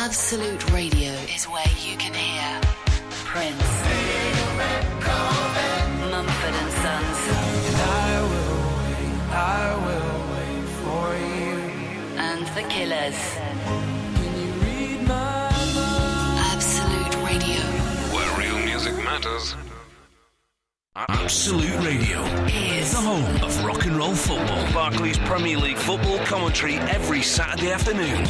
Absolute Radio is where you can hear Prince, Mumford and Sons, I will wait for you, and The Killers. Can you read my mind? Absolute Radio Where real music matters. Absolute Radio is the home of rock and roll football. Barclays Premier League football commentary every Saturday afternoon.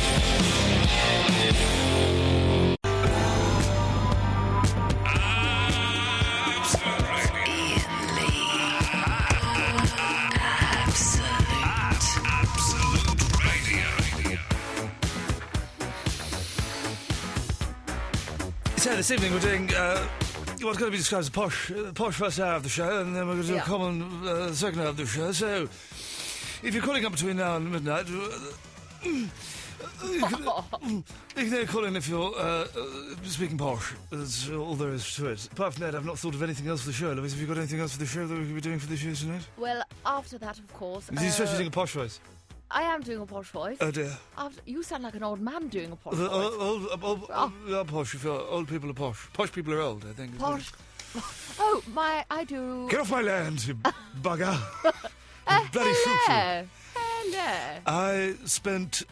Iain Lee. Absolute Radio. So this evening we're doing what's going to be described as posh first hour of the show, and then we're going to do a common second hour of the show. So if you're calling up between now and midnight, you can call in if you're speaking posh. That's all there is to it. Apart from that, I've not thought of anything else for the show. Louise, have you got anything else for the show that we could be doing for the show tonight? Well, after that, of course... Is he supposed to be doing a posh voice? I am doing a posh voice. Oh dear. You sound like an old man doing a posh voice. Old posh. You feel old people are posh. Posh people are old, I think. Posh. I do... Get off my land, you bugger. Bloody hello. Hello. I spent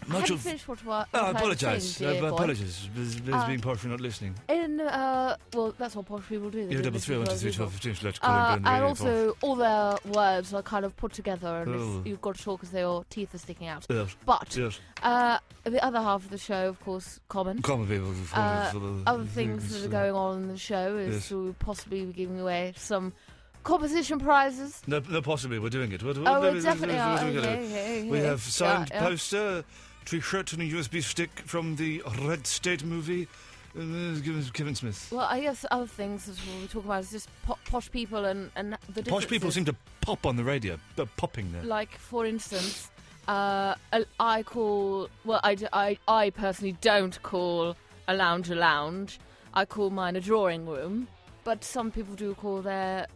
much of. Finished what I I apologise. I saying, dear boy. apologise. There's being posh for not listening. Well, that's what posh people do. They You do double listen 3 1 to 2 3 other 12 people. 15. Let's call it And also, all their words are kind of put together, and Oh. you've got to talk as though your teeth are sticking out. Yes. But Yes. the other half of the show, of course, common. Common people. Other things that are going on in the show is Yes. to possibly be giving away some competition prizes. No, possibly. We're doing it. We're We doing definitely are. it. We have signed Yeah. poster, T-shirt, and a USB stick from the Red State movie. Kevin Smith. Well, I guess other things that we'll talk about is just posh people and the differences. Posh people seem to pop on the radio. They're popping there. Like, for instance, I personally don't call a lounge a lounge. I call mine a drawing room, but some people do call their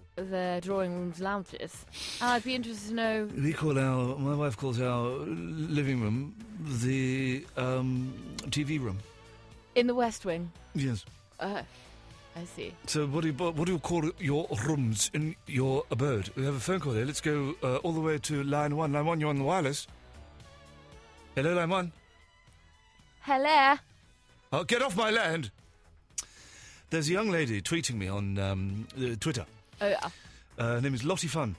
drawing rooms lounges. And I'd be interested to know... My wife calls our living room the TV room. In the West Wing? Yes. I see. So what do you call your rooms in your abode? We have a phone call here. Let's go all the way to line 1. Line 1, you're on the wireless. Hello, line 1. Hello? Oh, get off my land! There's a young lady tweeting me on Twitter. Oh, yeah. Her name is Lottie Fun.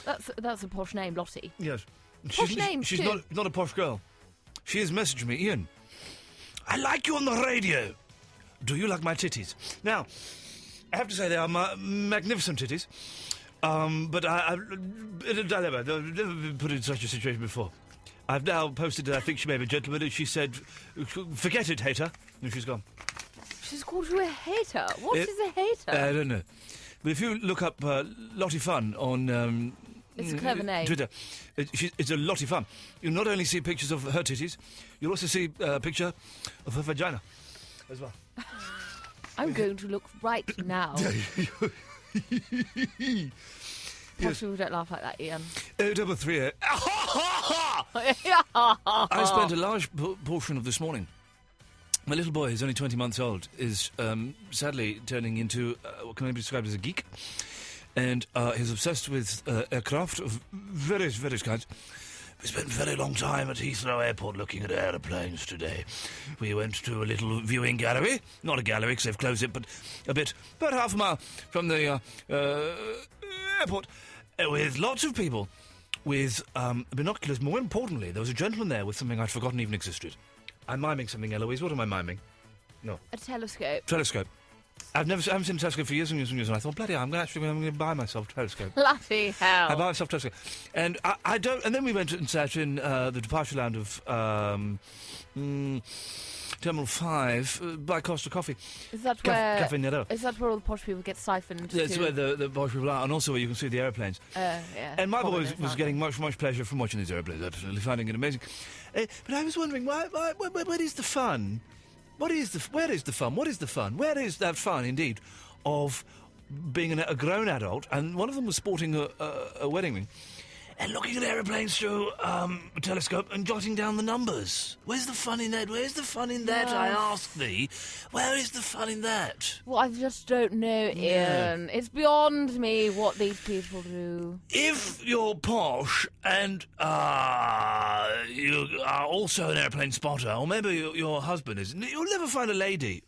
That's a posh name, Lottie. Yes. Posh name, She's too. not a posh girl. She has messaged me, Iain, I like you on the radio. Do you like my titties? Now, I have to say they are magnificent titties. But I'm in a dilemma. I've never been put in such a situation before. I've now posted that I think she may be a gentleman, and she said, forget it, hater. And she's gone. She's called you a hater. What is a hater? I don't know. But if you look up Lottie Fun on... It's a clever name. Twitter. It's a Lottie Fun. You'll not only see pictures of her titties, you'll also see a picture of her vagina as well. I'm going to look right now. Posh people don't laugh like that, Iain. 0338. I spent a large portion of this morning. My little boy, who's only 20 months old, is sadly turning into what can only be described as a geek. And he's obsessed with aircraft of various kinds. We spent a very long time at Heathrow Airport looking at aeroplanes today. We went to a little viewing gallery. Not a gallery, because they've closed it, but about half a mile from the airport, with lots of people with binoculars. More importantly, there was a gentleman there with something I'd forgotten even existed. I'm miming something, Eloise. What am I miming? No. A telescope. Telescope. I haven't seen a telescope for years and years and years, and I thought, bloody hell, I'm going to buy myself a telescope. Bloody hell. I buy myself a telescope. And I don't... And then we went and sat in the departure lounge of Terminal 5 by Costa Coffee. Is that where... Cafe Nero. Is that where all the posh people get siphoned That's to? where the posh people are, and also where you can see the aeroplanes. Yeah. And my boy Common, was getting much pleasure from watching these aeroplanes, absolutely finding it amazing. But I was wondering, where is the fun? Where is the fun? What is the fun? Where is that fun, indeed, of being a grown adult? And one of them was sporting a wedding ring. and looking at aeroplanes through a telescope and jotting down the numbers. Where's the fun in that? Where's the fun in that, I ask thee? Where is the fun in that? Well, I just don't know, Ian. It's beyond me what these people do. If you're posh and you are also an airplane spotter, or maybe your husband is, you'll never find a lady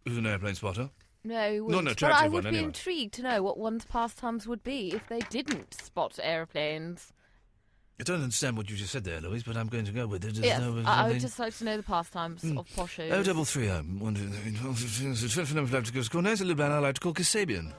who's an airplane spotter. No, you No, wouldn't. no, But I attractive would one, be anyway. intrigued to know what one's pastimes would be if they didn't spot aeroplanes. I don't understand what you just said there, Louise, but I'm going to go with it. There's Yes, no- I would just like to know the pastimes of poshos. 0330 1 2 3 4 5 6 7 8 9 10 11 12 nice little man I like to call Kasabian.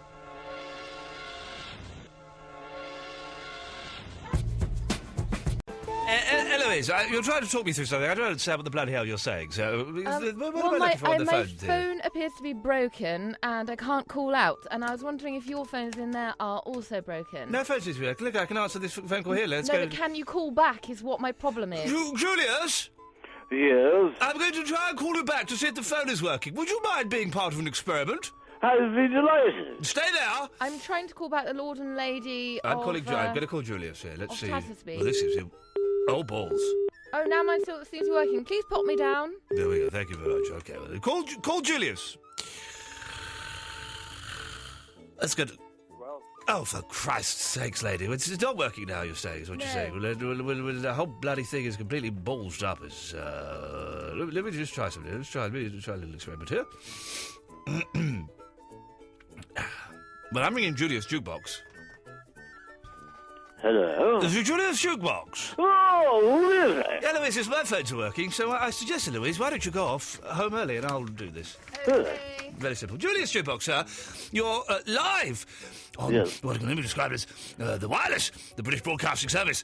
Eloise, you're trying to talk me through something. I don't understand what the bloody hell you're saying. So, what am I looking for on the my phone? dear? phone appears to be broken and I can't call out. And I was wondering if your phones in there are also broken. No, phone seems to be working. Look, I can answer this phone call here. Let's No, go. but can you call back is what my problem is. Julius? Yes? I'm going to try and call you back to see if the phone is working. Would you mind being part of an experiment? I'd be delighted. Stay there. I'm trying to call back the Lord and Lady I'm of... calling. I'm going to call Julius here. Let's of see. Tattersby. Well, this is him. Oh, balls. Oh, now mine still seems working. Please pop me down. There we go. Thank you very much. Okay, well, call Julius. Let's go. Oh, for Christ's sakes, lady! It's not working now. You're saying is what you're No. saying. Well, the whole bloody thing is completely bulged up. As let me just try something. Let's try a little experiment here. Well, I'm ringing Julius Jukebox. Hello? Is it Julius Jukebox? Oh, really? Yeah, Louise, it's my phones are working, so I suggested, Louise, why don't you go off home early and I'll do this. Okay. Very simple. Julius Jukebox, sir, you're live on what can only be described as the wireless, the British Broadcasting Service.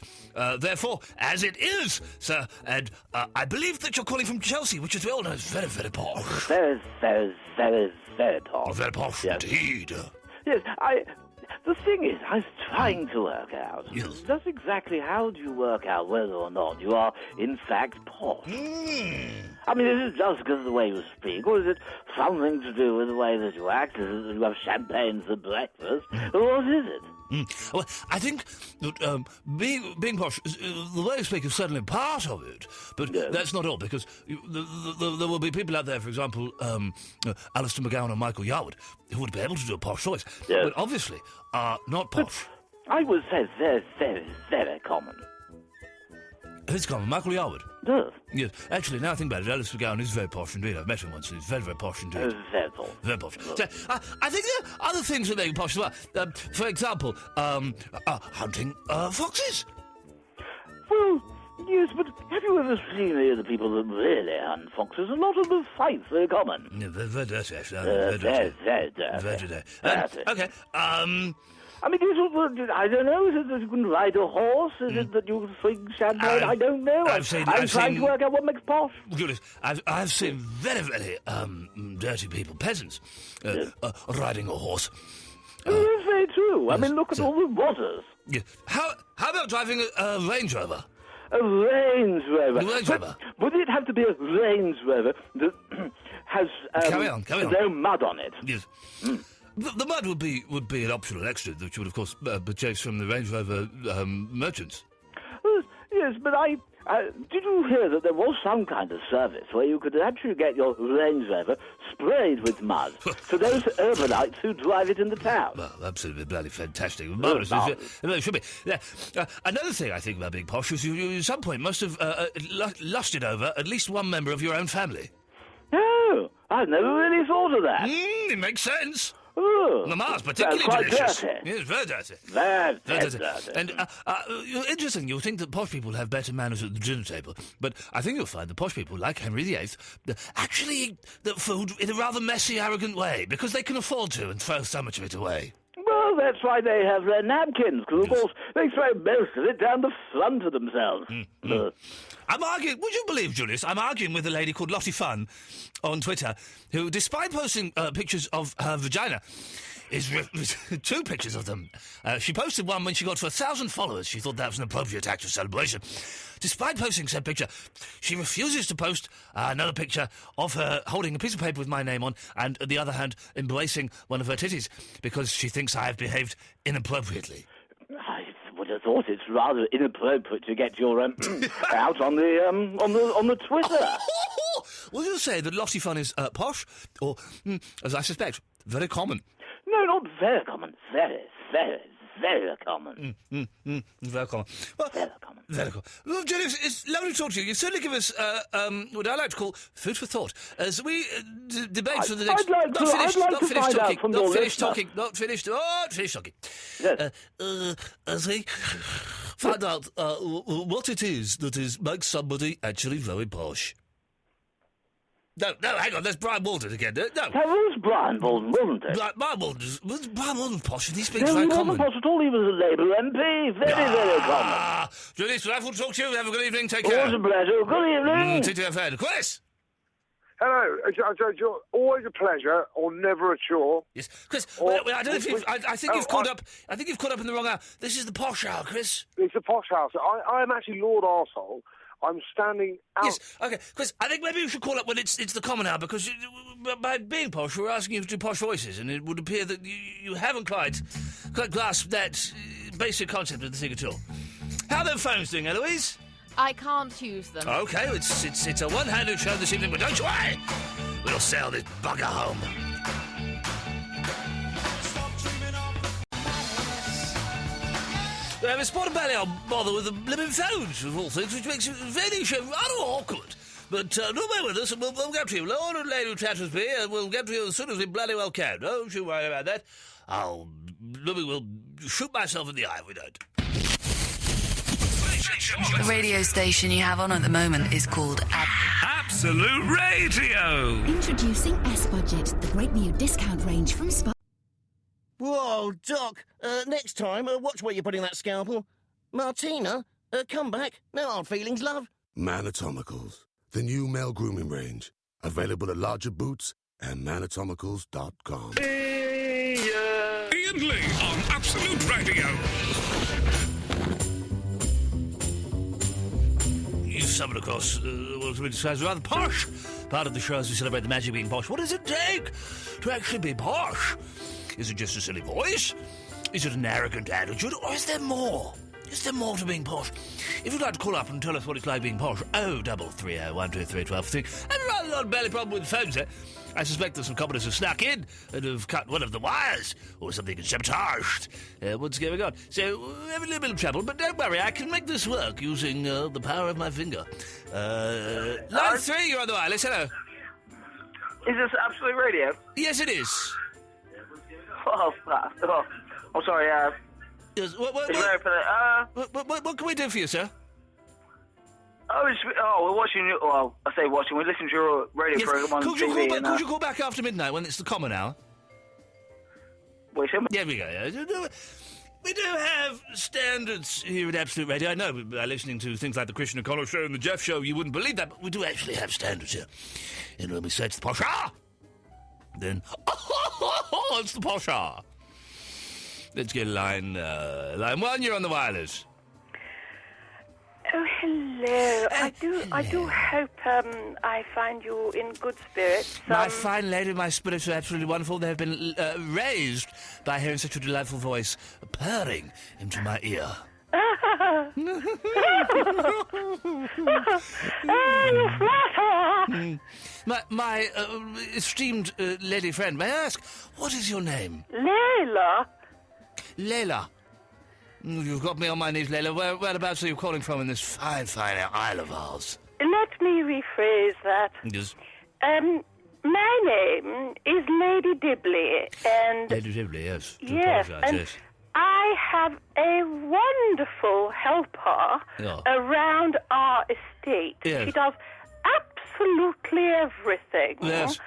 Therefore, as it is, sir, and I believe that you're calling from Chelsea, which, as we all know, is very, very posh. Very, very, very, very posh. Very posh indeed. Yes, the thing is, I was trying to work out Yes. just exactly how do you work out whether or not you are, in fact, posh. I mean, is it just because of the way you speak, or is it something to do with the way that you act? Is it that you have champagne for breakfast? Or what is it? Well, I think that being posh, the way you speak is certainly part of it, but that's not all, because there will be people out there, for example, Alistair McGowan and Michael Yarwood, who would be able to do a posh voice, but obviously are not posh. I would say very, very, very common. Who's common? Michael Yarwood? Yes. Yes. Actually, now I think about it, Alistair McGowan is very posh indeed. I've met him once, and he's very, very posh indeed. Very posh. Very posh. So, I think there are other things that make him posh as well. For example, hunting foxes. Well, yes, but have you ever seen any of the people that really hunt foxes? A lot of the fights are common. Yeah, very dirty, actually. Very, very dirty. Very dirty. Dirty. Okay. I mean, I don't know. Is it that you can ride a horse? Is it that you can swing champagne? I don't know. I'm trying to work out what makes posh. Julius, I've seen very, very dirty people, peasants, riding a horse. That's very true. I mean, look at all the waters. Yeah. How about driving a Range Rover? A Range Rover. A Range Rover. Would it have to be a Range Rover that has Carry on. no mud on it? Yes. The mud would be an optional extra that you would, of course, purchase from the Range Rover merchants. Yes, but did you hear that there was some kind of service where you could actually get your Range Rover sprayed with mud for those urbanites who drive it in the town? Well, absolutely bloody fantastic. Marvellous. It should be. Yeah. Another thing I think about being posh is you at some point must have lusted over at least one member of your own family. No, I've never really thought of that. It makes sense. Oh, The Mars, particularly quite delicious. dirty. Yes, very dirty. Very Dirty. dirty. And interesting, you'll think that posh people have better manners at the dinner table, but I think you'll find that posh people, like Henry VIII, actually eat the food in a rather messy, arrogant way, because they can afford to and throw so much of it away. Well, that's why they have their napkins, because, of course, they throw most of it down the front of themselves. I'm arguing, would you believe, Julius, I'm arguing with a lady called Lottie Fun on Twitter, who, despite posting pictures of her vagina, is two pictures of them. She posted one when she got to 1,000 followers. She thought that was an appropriate act of celebration. Despite posting said picture, she refuses to post another picture of her holding a piece of paper with my name on and, on the other hand, embracing one of her titties, because she thinks I have behaved inappropriately. I would thought it's rather inappropriate to get your out on the Twitter. Will you say that Lottie Fun is posh, or, as I suspect, very common? No, not very common. Very, very, very common. Very common. Well, Very common. very common. Well, Jenny, it's lovely to talk to you. You certainly give us what I like to call food for thought as we debate for the next. I'd like to find out from your listener. Not finished. Not finished talking. Yes. As we find out what it is that makes somebody actually very posh. No, hang on, that's Brian Walden again. No. That was Brian Walden, wasn't it? Brian Walden posh, and he speaks No, very he common. wasn't posh at all. He was a Labour MP. Very common. Julie, it's delightful to talk to you. Have a good evening. Take Always care. a pleasure. Good evening. Take care, friend. Chris! Hello, you're always a pleasure, or never a chore. Yes, Chris. Well, I don't know if you've. I think you've caught up. I think you've caught up in the wrong hour. This is the posh hour, Chris. It's a posh house. I am actually Lord Arsehole. I'm standing out. Yes. Okay, Chris. I think maybe you should call up when it's the common hour because by being posh, we're asking you to do posh voices, and it would appear that you haven't quite grasped that basic concept of the thing at all. How are the phones doing, Eloise? I can't use them. Okay, it's a one-handed show this evening, but don't you worry. We'll sail this bugger home. Miss Portobello, I'll bother with the living phones, of all things, which makes it very rather awkward. But don't worry with us, and we'll get to you. Lord and Lady Tattersby, we'll get to you as soon as we bloody well can. Don't you worry about that. We'll shoot myself in the eye if we don't. The radio station you have on at the moment is called Absolute Radio. Introducing S-Budget, the great new discount range from Spa. Whoa, Doc. Next time, watch where you're putting that scalpel. Martina, come back. No hard feelings, love. Manatomicals, the new male grooming range. Available at larger boots and manatomicals.com. Iain Lee on Absolute Radio. You've stumbled across what we describe as rather posh. Part of the show as we celebrate the magic of being posh. What does it take to actually be posh? Is it just a silly voice? Is it an arrogant attitude? Or is there more? Is there more to being posh? If you'd like to call up and tell us what it's like being posh, 0330 123 12 and rather not barely problem with the phones there. I suspect that some commoners have snuck in and have cut one of the wires, or something is sabotaged. What's going on? So, we're having a little bit of trouble, but don't worry, I can make this work using the power of my finger. Line 3, you're on the wireless, hello. Is this Absolute Radio? Yes, it is. Oh, I'm sorry, Yes, what can we do for you, sir? We're watching. Well, I say watching. We're listening to your radio program on could TV. Could you call back after midnight when it's the common hour? Wait, there we go. We do have standards here at Absolute Radio. I know by listening to things like the Christian O'Connell Show and the Jeff Show, you wouldn't believe that, but we do actually have standards here. And when we say it's the posh hour, then it's the posh hour. Let's get line 1. You're on the wireless. Oh, hello. I do hope I find you in good spirits. My fine lady, my spirits are absolutely wonderful. They have been raised by hearing such a delightful voice purring into my ear. My esteemed lady friend, may I ask, what is your name? Layla. You've got me on my knees, Layla. Whereabouts are you calling from in this fine isle of ours? Let me rephrase that. Yes. My name is Lady Dibley, and... Lady Dibley, yes. Yes, and yes. I have a wonderful helper around our estate. Yes. She does absolutely everything. Yes.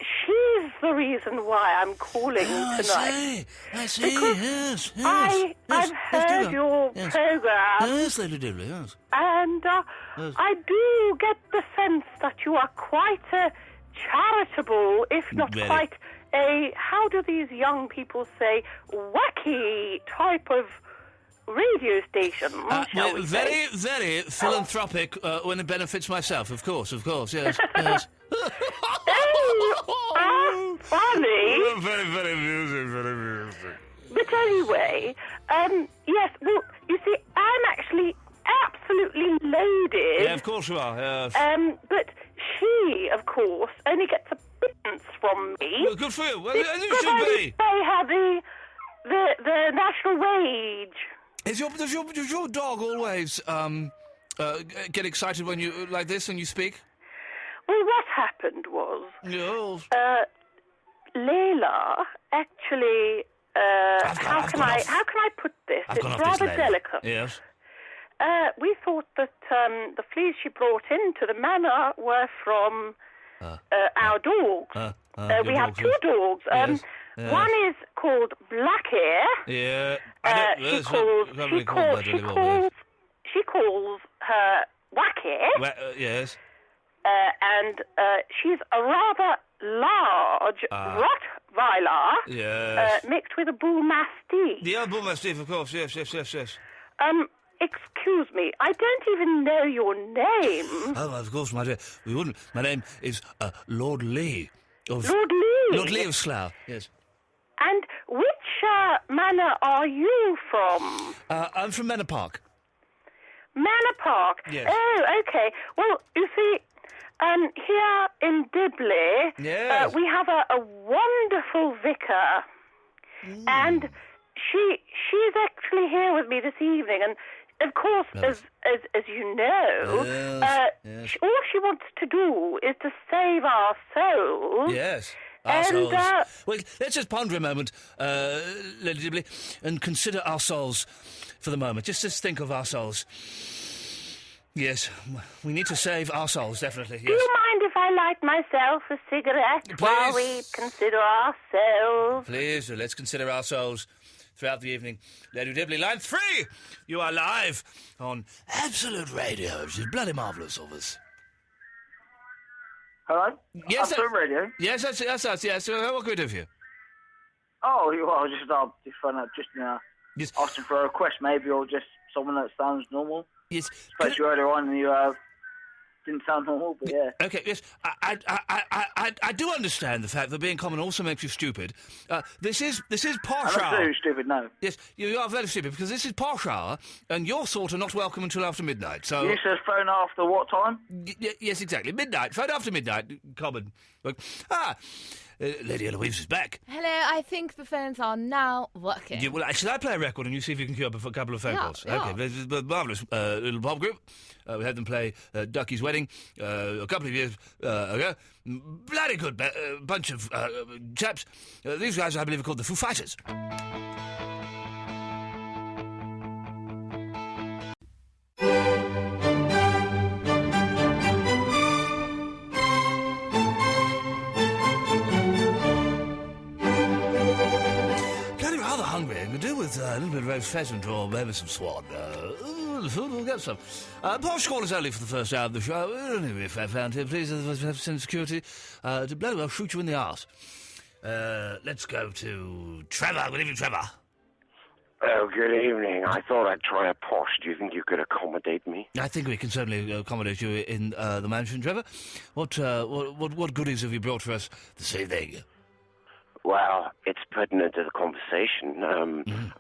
She's the reason why I'm calling tonight. I see, yes. I've heard your program. Yes, Lady Dibley, yes. And I do get the sense that you are quite a charitable, if not quite a, how do these young people say, wacky type of radio station, shall we say? Very philanthropic when it benefits myself, of course, yes. Funny. Very amusing. But anyway, Yes, well, you see, I'm actually absolutely loaded. Yeah, of course you are, yes. But she, of course, only gets a pittance from me. Well, good for you. Well, as you because should I be. pay her the national wage. Does your dog always get excited when you like this and you speak? Well, what happened was Yes. Layla actually. How can I put this? It's rather delicate. Yes. We thought that the fleas she brought into the manor were from our dogs. We have two dogs. Yes. One is called Blackhair. Yeah. She calls her Wackhair. Yes. And she's a rather large Rottweiler. Yes. Mixed with a Bull Mastiff. Yeah, Bull Mastiff, of course. Yes. Excuse me, I don't even know your name. Oh, of course, my dear. We wouldn't. My name is Lord Lee. Lord Lee? Lord Lee of Slough, yes. And which manor are you from? I'm from Manor Park. Manor Park? Yes. Oh, okay. Well, you see, here in Dibley, yes. We have a wonderful vicar. And she's actually here with me this evening, and of course, as you know, all she wants to do is to save our souls. Yes. Our souls. Well, let's just ponder a moment, Lady Dibley, and consider our souls for the moment. Just think of our souls. Yes, we need to save our souls, definitely, yes. Do you mind if I light myself a cigarette while we consider ourselves? Please, let's consider our souls throughout the evening. Lady Dibley, line 3! You are live on Absolute Radio, which is bloody marvellous of us. Hello? Yes, Absolute Radio? Yes, that's yes. What can we do for you? Oh, well, just found out yes. asking for a request, maybe, or just someone that sounds normal. Yes. Spoke to you earlier on and you didn't sound normal, but yeah. Okay, yes. I do understand the fact that being common also makes you stupid. This is posh hour. I'm not very stupid, no. Yes, you are very stupid, because this is posh hour, and your sort are not welcome until after midnight, so... You said phone after what time? Yes, exactly. Midnight. Phone after midnight. Common. Lady Eloise is back. Hello, I think the phones are now working. Yeah, well, should I play a record and you see if you can queue up a couple of phone calls? Yeah. Okay, there's a marvellous little pop group. We had them play Ducky's Wedding a couple of years ago. Bloody good bunch of chaps. These guys, I believe, are called the Foo Fighters. Hungry and could do with a little bit of roast pheasant or maybe some swan. We'll get some. Posh call is only for the first hour of the show. If I found here, please, send security to bloody well shoot you in the arse. Let's go to Trevor. Good evening, Trevor. Oh, good evening. I thought I'd try a posh. Do you think you could accommodate me? I think we can certainly accommodate you in the mansion, Trevor. What goodies have you brought for us this evening? Well, it's pertinent to the conversation.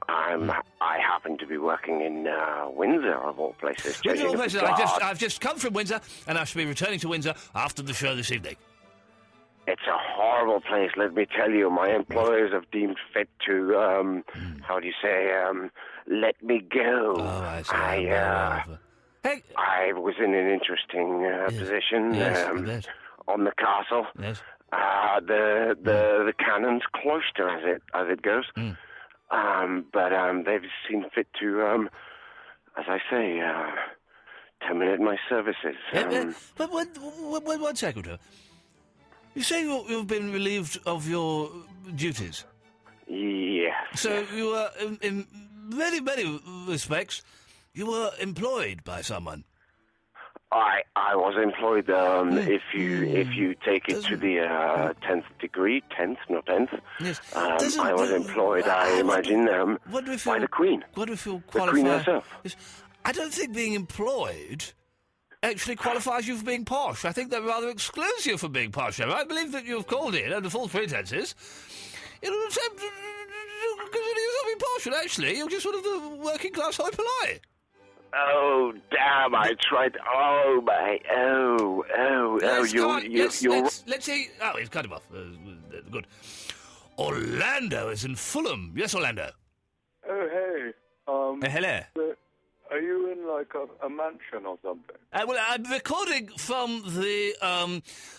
I happen to be working in Windsor, of all places. Windsor, of all places. I've just come from Windsor, and I shall be returning to Windsor after the show this evening. It's a horrible place, let me tell you. My employers have deemed fit to, how do you say, let me go. Oh, I see. I was in an interesting position on the castle. Yes. The cannon's cloister, as it goes. But they've seen fit to, as I say, terminate my services. But one second, you say you've been relieved of your duties? Yes. So you were, in many, many respects, you were employed by someone. I was employed, if you take it to the 10th degree, 10th, not 10th. Yes. I was employed, I imagine, by the Queen. What do we feel the Queen herself. Yes. I don't think being employed actually qualifies you for being posh. I think that rather excludes you from being posh. I believe that you've called in under false pretences in an attempt to consider yourself being partial, actually. You're just one of the working class high polite. Oh, damn, I tried. Oh, my. Let's see. Oh, he's cut him off. Good. Orlando is in Fulham. Yes, Orlando. Oh, hey. Hello. Are you in, like, a mansion or something? Well, I'm recording from the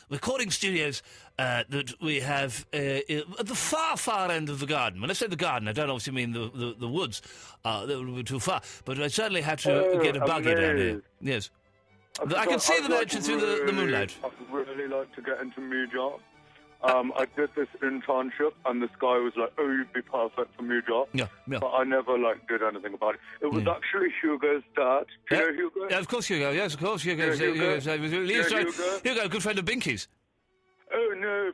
recording studios that we have at the far end of the garden. When I say the garden, I don't obviously mean the woods. That would be too far. But I certainly had to get a buggy down here. Yes. I can see the mansion through the moonlight. I'd really like to get into my job. I did this internship, and this guy was like, "Oh, you'd be perfect for my job." Yeah. But I never did anything about it. It was actually Hugo's dad. Do you know Hugo? Yeah, of course, Hugo. Yes, of course, Hugo. Hugo, good friend of Binky's. Oh no!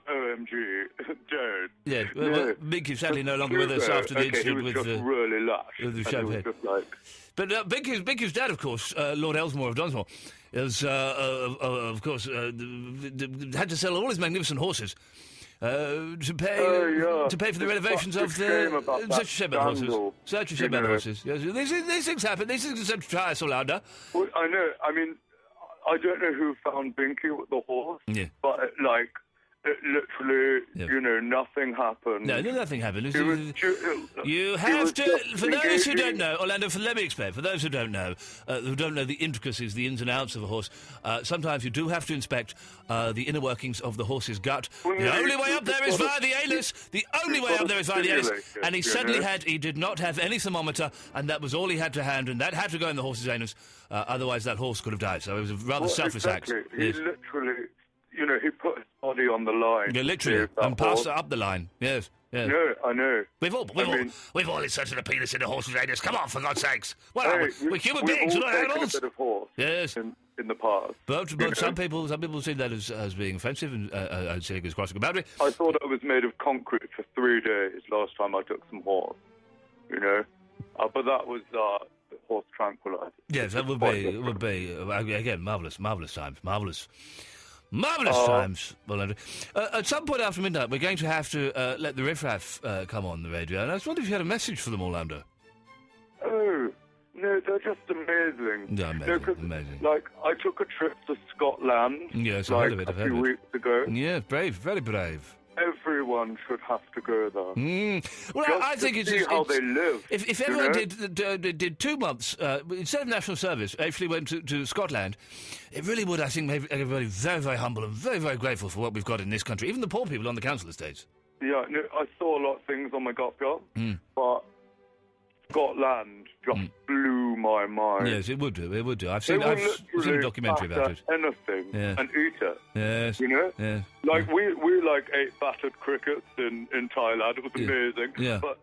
OMG, don't. Yeah, well, Binky's sadly no longer with us after the incident with the really lush. With the champagne. But Binky's dad, of course, Lord Ellesmore of Dunsmore, is, of course, had to sell all his magnificent horses to pay for the renovations of the... Such a shame about the horses. Such a shame about the horses. Yes, these things happen. These things are to try us, Orlando. Well, I know. I mean, I don't know who found Binky with the horse, but, it literally, nothing happened. No, nothing happened. You have to... For those who don't know, Orlando, let me explain. For those who don't know the intricacies, the ins and outs of a horse, sometimes you do have to inspect the inner workings of the horse's gut. The only way up there is via the anus. The only way up there is via the anus. And he did not have any thermometer, and that was all he had to hand, and that had to go in the horse's anus. Otherwise, that horse could have died. So it was a rather selfless act. He literally... he put his body on the line. Yeah, literally, and passed it up the line. Yes. No, I know. We've all inserted a penis in a horse's anus. Come on, for God's sakes! What are we? We're human beings, we're not animals. A bit of horse. Yes. In the past. But some people see that as being offensive, and I'd say it's crossing a boundary. I thought it was made of concrete for 3 days last time I took some horse. But that was horse tranquilizer. Yes, that would be again marvellous times, Marvellous times. Well, at some point after midnight, we're going to have to let the riffraff come on the radio, and I was wondering if you had a message for them, Orlando. Oh, no, they're just amazing. Yeah, amazing. I took a trip to Scotland. Yes, I've heard of it. A few weeks ago. Yeah, brave, very brave. Everyone should have to go there. Well, I think it's how they live. If everyone did 2 months instead of national service, actually went to Scotland, it really would, I think, make everybody very, very humble and very, very grateful for what we've got in this country. Even the poor people on the council estates. Yeah, no, I saw a lot of things on my gut job, but Scotland just blew my mind. Yes, it would do. It would do. I've seen a documentary about it. Anything and eat it. Yes. Yes. Yeah. We ate battered crickets in Thailand. It was amazing. Yeah. But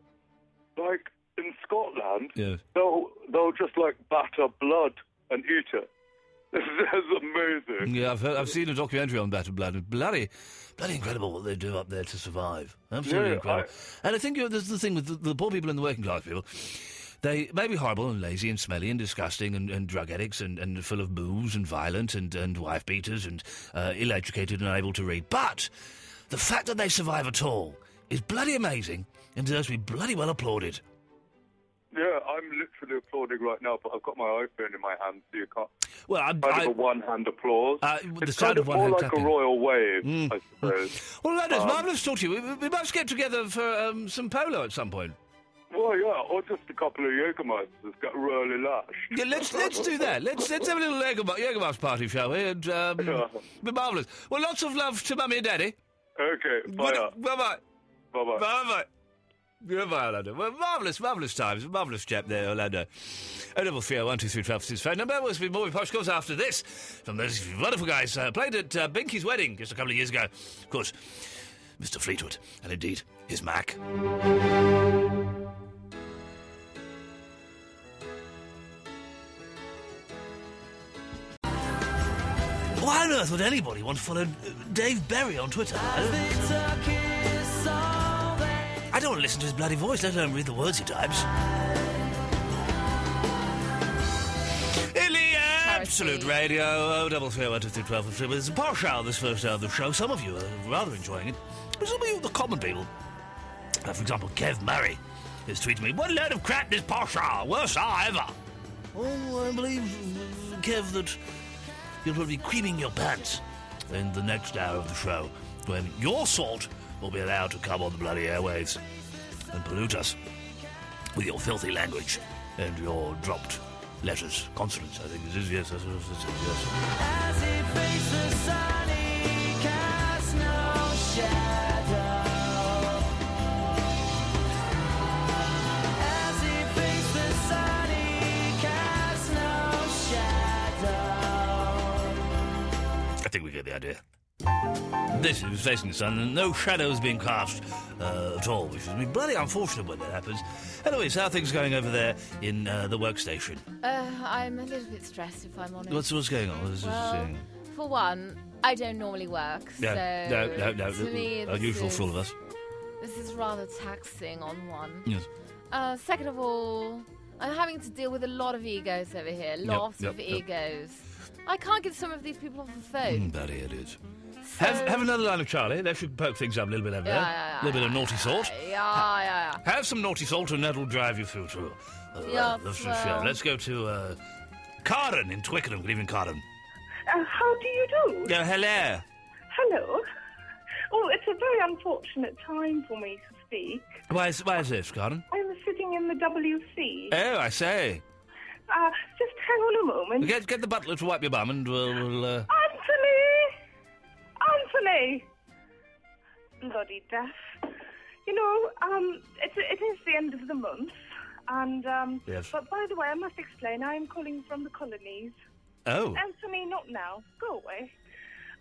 in Scotland, yes. they'll just batter blood and eat it. This is amazing. Yeah, I've seen a documentary on battered blood. It's bloody incredible what they do up there to survive. Absolutely incredible. And I think there's the thing with the poor people and the working class people. They may be horrible and lazy and smelly and disgusting and drug addicts and full of booze and violent and wife beaters and ill-educated and unable to read. But the fact that they survive at all is bloody amazing and deserves to be bloody well applauded. Yeah, I'm literally applauding right now, but I've got my iPhone in my hand, so you can't... Well, kind of a one-hand applause. It's kind of more like tapping. a royal wave, I suppose. Well, that is marvellous to talk to you. We must get together for some polo at some point. Well, yeah, or just a couple of Jägermeisters that get really lashed. Yeah, let's do that. Let's have a little Jägermeister party, shall we? And be marvellous. Well, lots of love to Mummy and Daddy. Okay, bye. Bye-bye. Bye-bye. Bye-bye. Goodbye, Orlando. Well, marvellous times. Marvellous chap there, Orlando. 033012312 is his phone number. We'll be more posh calls after this from those wonderful guys played at Binky's wedding just a couple of years ago. Of course, Mr. Fleetwood, and indeed his Mac. Why on earth would anybody want to follow Dave Berry on Twitter? I don't want to listen to his bloody voice, let alone read the words he types. In the Absolute Radio, 03312. It's a posh hour, this first hour of the show. Some of you are rather enjoying it. But some of you, the common people, for example, Kev Murray, is tweeting me, what a load of crap this posh are, worst are ever. Oh, I believe, Kev, that you'll probably be creaming your pants in the next hour of the show, when your salt will be allowed to come on the bloody airwaves and pollute us with your filthy language and your dropped letters, consonants, I think it is, yes, that's yes. As he faced the sun, he cast no shadow. As he faced the sun, he cast no shadow. I think we get the idea. This is facing the sun, and no shadows being cast at all, which is bloody unfortunate when that happens. Anyways, how are things going over there in the workstation? I'm a little bit stressed, if I'm honest. What's going on? For one, I don't normally work, No, so... no. To me, Unusual for all of us. This is rather taxing on one. Yes. Second of all, I'm having to deal with a lot of egos over here. Lots of egos. I can't get some of these people off the phone. Bloody idiots. Have another line of Charlie. That should poke things up a little bit over there. A little bit of naughty salt. Yeah. Have some naughty salt and that'll drive you through to the show. Let's go to Karen in Twickenham. Good evening, Karen. How do you do? Hello. Hello. Oh, it's a very unfortunate time for me to speak. Why is this, Karen? I'm sitting in the WC. Oh, I say. Just hang on a moment. Get the butler to wipe your bum and we'll Anthony! Bloody deaf. You know, it is the end of the month, and, yes. But by the way, I must explain, I am calling from the colonies. Oh. Anthony, not now. Go away.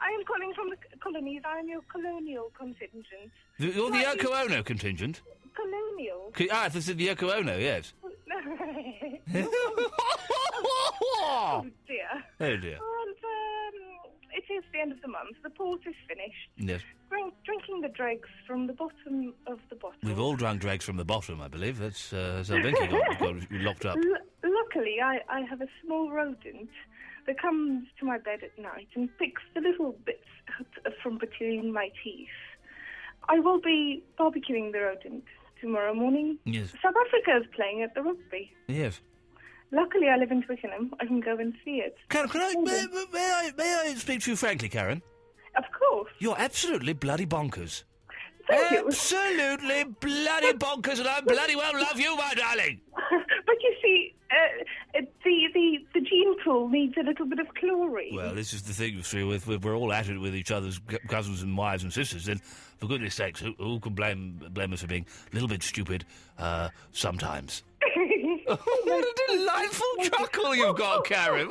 I am calling from the colonies. I am your colonial contingent. You're the Yoko Ono contingent? Colonial? This is the Yoko Ono, yes. Oh, dear. Oh, dear. And, it is the end of the month. The port is finished. Yes. Drinking the dregs from the bottom of the bottle. We've all drunk dregs from the bottom, I believe. That's so Binky got locked up. Luckily, I have a small rodent that comes to my bed at night and picks the little bits out from between my teeth. I will be barbecuing the rodent tomorrow morning. Yes. South Africa is playing at the rugby. Yes. Luckily, I live in Twickenham. I can go and see it. Karen, may I speak to you frankly, Karen? Of course. You're absolutely bloody bonkers. Thank you. Absolutely bloody bonkers, and I bloody well love you, my darling. But you see, the gene pool needs a little bit of chlorine. Well, this is the thing, you see, we're all at it with each other's cousins and wives and sisters, and for goodness sakes, who can blame us for being a little bit stupid sometimes? What a delightful chuckle you've got, Karen.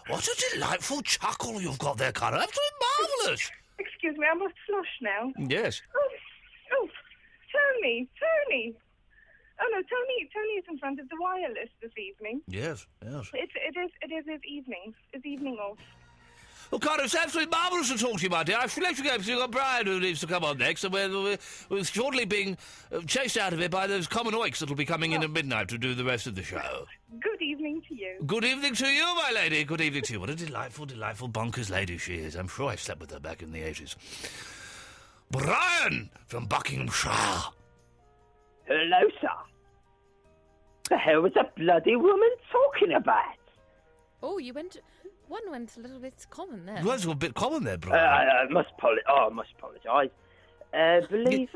What a delightful chuckle you've got there, Karen. Absolutely marvellous. Excuse me, I must flush now. Yes. Oh, Tony. Oh, no, Tony is in front of the wireless this evening. Yes. It is his evening off. Well, Karen, it's absolutely marvellous to talk to you, my dear. I should let you go because you've got Brian who needs to come on next, and we're shortly being chased out of here by those common oiks that'll be coming in at midnight to do the rest of the show. Good evening to you. Good evening to you, my lady. Good evening to you. What a delightful, delightful bonkers lady she is. I'm sure I slept with her back in the 80s. Brian from Buckinghamshire. Hello, sir. The hell was that bloody woman talking about? Oh, one went a little bit common there. You went a bit common there, Brian. I must apologise. Believe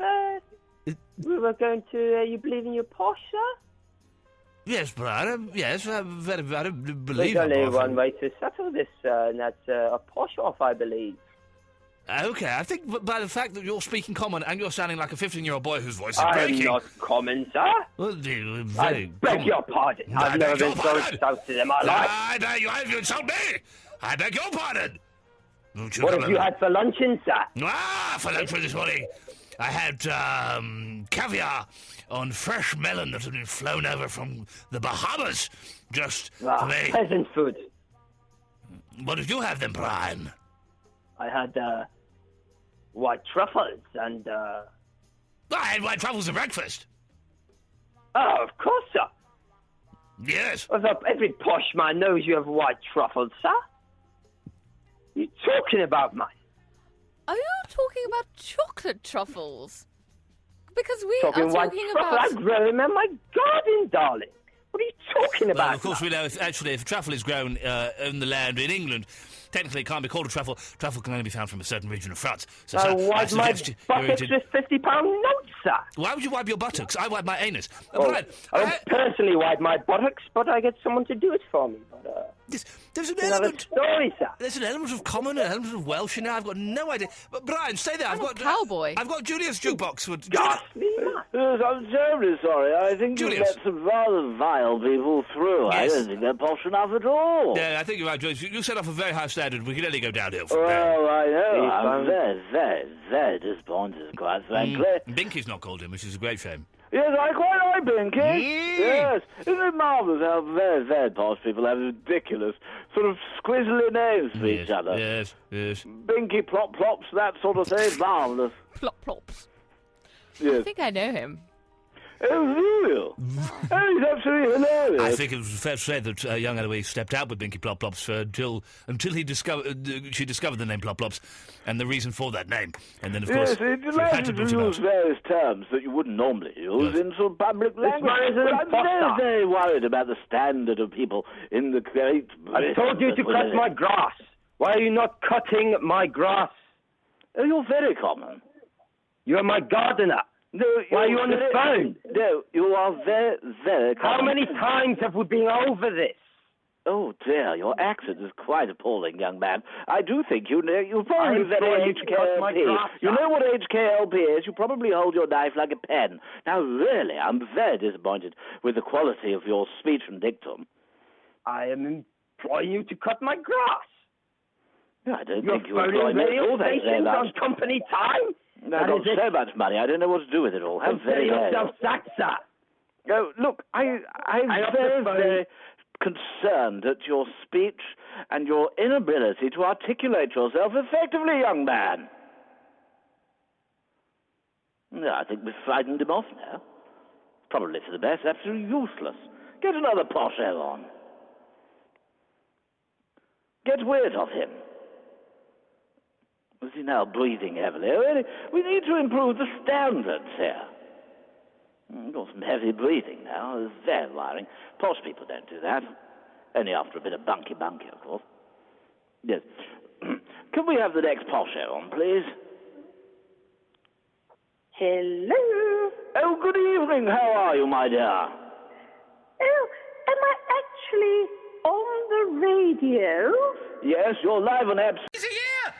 we were going to. You believe in your posh, sir? Yes, Brian. Yes, I believe. There's only one way to settle this, and that's a posh off, I believe. Okay, I think by the fact that you're speaking common and you're sounding like a 15-year-old boy whose voice is breaking... I'm not common, sir. Well, I beg your pardon. I've never been so insulted in my life. You insult me! I beg your pardon! What have you had for luncheon, sir? For luncheon this morning, I had caviar on fresh melon that had been flown over from the Bahamas, just for me. Peasant food. What did you have then, Brian? I had, white truffles and, I had white truffles for breakfast. Oh, of course, sir. Yes. Every posh man knows you have white truffles, sir. You're talking about, man. Are you talking about chocolate truffles? Because we Talking are white talking truffle, about... I grow them in my garden, darling. What are you talking about? Well, of course, we know if truffle is grown in the land in England, technically it can't be called a truffle. Truffle can only be found from a certain region of France. So, wipe my buttocks with £50 notes, sir. Why would you wipe your buttocks? I wipe my anus. I don't personally wipe my buttocks, but I get someone to do it for me. But, there's an another element. story, sir. There's an element of common, an element of Welsh in there. I've got no idea. But Brian, stay there. I've got cowboy. I've got Julia's jukebox. Yes, I'm terribly sorry. I think you let some rather vile people through. Yes. I don't think they're posh enough at all. Yeah, I think you're right, Julius. You set off a very high standard. We can only go downhill from there. Well, I know. I'm very, very, very disappointed, quite frankly. Binky's not called him, which is a great shame. Yes, I quite like Binky. Yes. Isn't it marvellous how very, very posh people have ridiculous, sort of squizzly names for each other? Yes, yes. Binky, plop, plops, that sort of thing. Marvellous. Plop, plops. Yes. I think I know him. Oh, real? Oh, he's absolutely hilarious. I think it was fair to say that young Eloise stepped out with Binky Plop Plops until she discovered the name Plop Plops and the reason for that name. And then, of course, yes, it she allows had to you blurt to him out. use various terms that you wouldn't normally use in sort of public language. man is an But I'm very, imposter. very worried about the standard of people in the Great I told you to cut my grass. Why are you not cutting my grass? Oh, you're very common. You're my gardener. No, Why are you on the phone? No, you are very, very common. How many times have we been over this? Oh, dear, your accent is quite appalling, young man. I do think you're probably I'm very sure you can cut my HKLP. grass You up. know what HKLP is? You probably hold your knife like a pen. Now, really, I'm very disappointed with the quality of your speech and dictum. I am employing you to cut my grass. No, I don't You're think you phoning employ me at radio all that very stations on much. company time? No, That not is it. so much money. I don't know what to do with it all. How Consider very yourself sacked, sir. No, look, I'm off the very, phone. very concerned at your speech and your inability to articulate yourself effectively, young man. No, I think we've frightened him off now. Probably for the best. Absolutely useless. Get another posho on. Get rid of him. Is he now breathing heavily? We need to improve the standards here. Got some heavy breathing now. It's very worrying. Posh people don't do that. Only after a bit of bunky, of course. Yes. Can we have the next posho on, please? Hello. Oh, good evening. How are you, my dear? Oh, am I actually on the radio? Yes, you're live on Abs.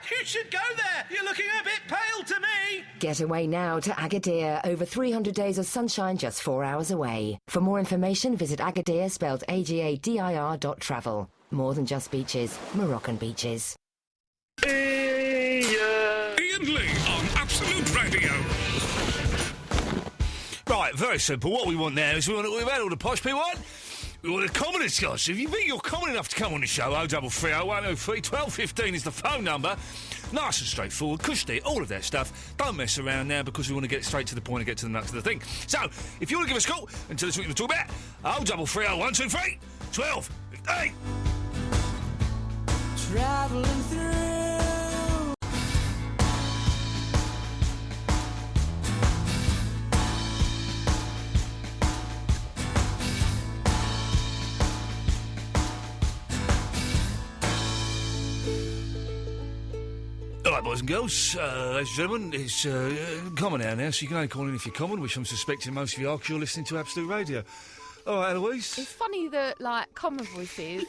You should go there. You're looking a bit pale to me. Get away now to Agadir. Over 300 days of sunshine just 4 hours away. For more information, visit Agadir, spelled AGADIR.travel. More than just beaches, Moroccan beaches. Iain Lee on Absolute Radio. Right, very simple. What we want now is we've had all the posh people on. We want the commonest guys. So if you think you're common enough to come on the show, 0330 103 1215 is the phone number. Nice and straightforward, cushy, all of that stuff. Don't mess around now because we want to get straight to the point and get to the nuts of the thing. So, if you want to give us a call and tell us what you're going to talk about, 0330 123 1215. Traveling through. All right, boys and girls, ladies and gentlemen, it's common hour now, so you can only call in if you're common, which I'm suspecting most of you are because you're listening to Absolute Radio. All right, Eloise. It's funny that, like, common voices...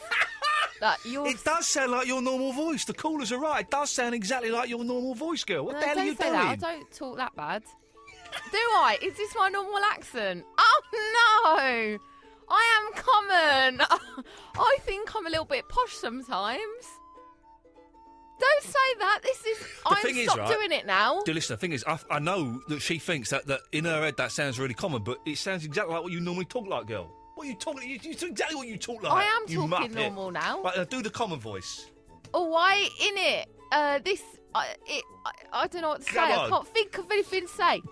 It does sound like your normal voice. The callers are right. It does sound exactly like your normal voice, girl. What the hell are you doing? I don't talk that bad. Do I? Is this my normal accent? Oh, no! I am common! I think I'm a little bit posh sometimes. Don't say that. Stop doing it now. Dear listener, the thing is, I know that she thinks that in her head that sounds really common, but it sounds exactly like what you normally talk like, girl. What are you talking? You talk exactly what you talk like. I am you talking muppet. normal now. Right, do the common voice. Oh, why in it? I don't know what to say. Come on. I can't think of anything to say.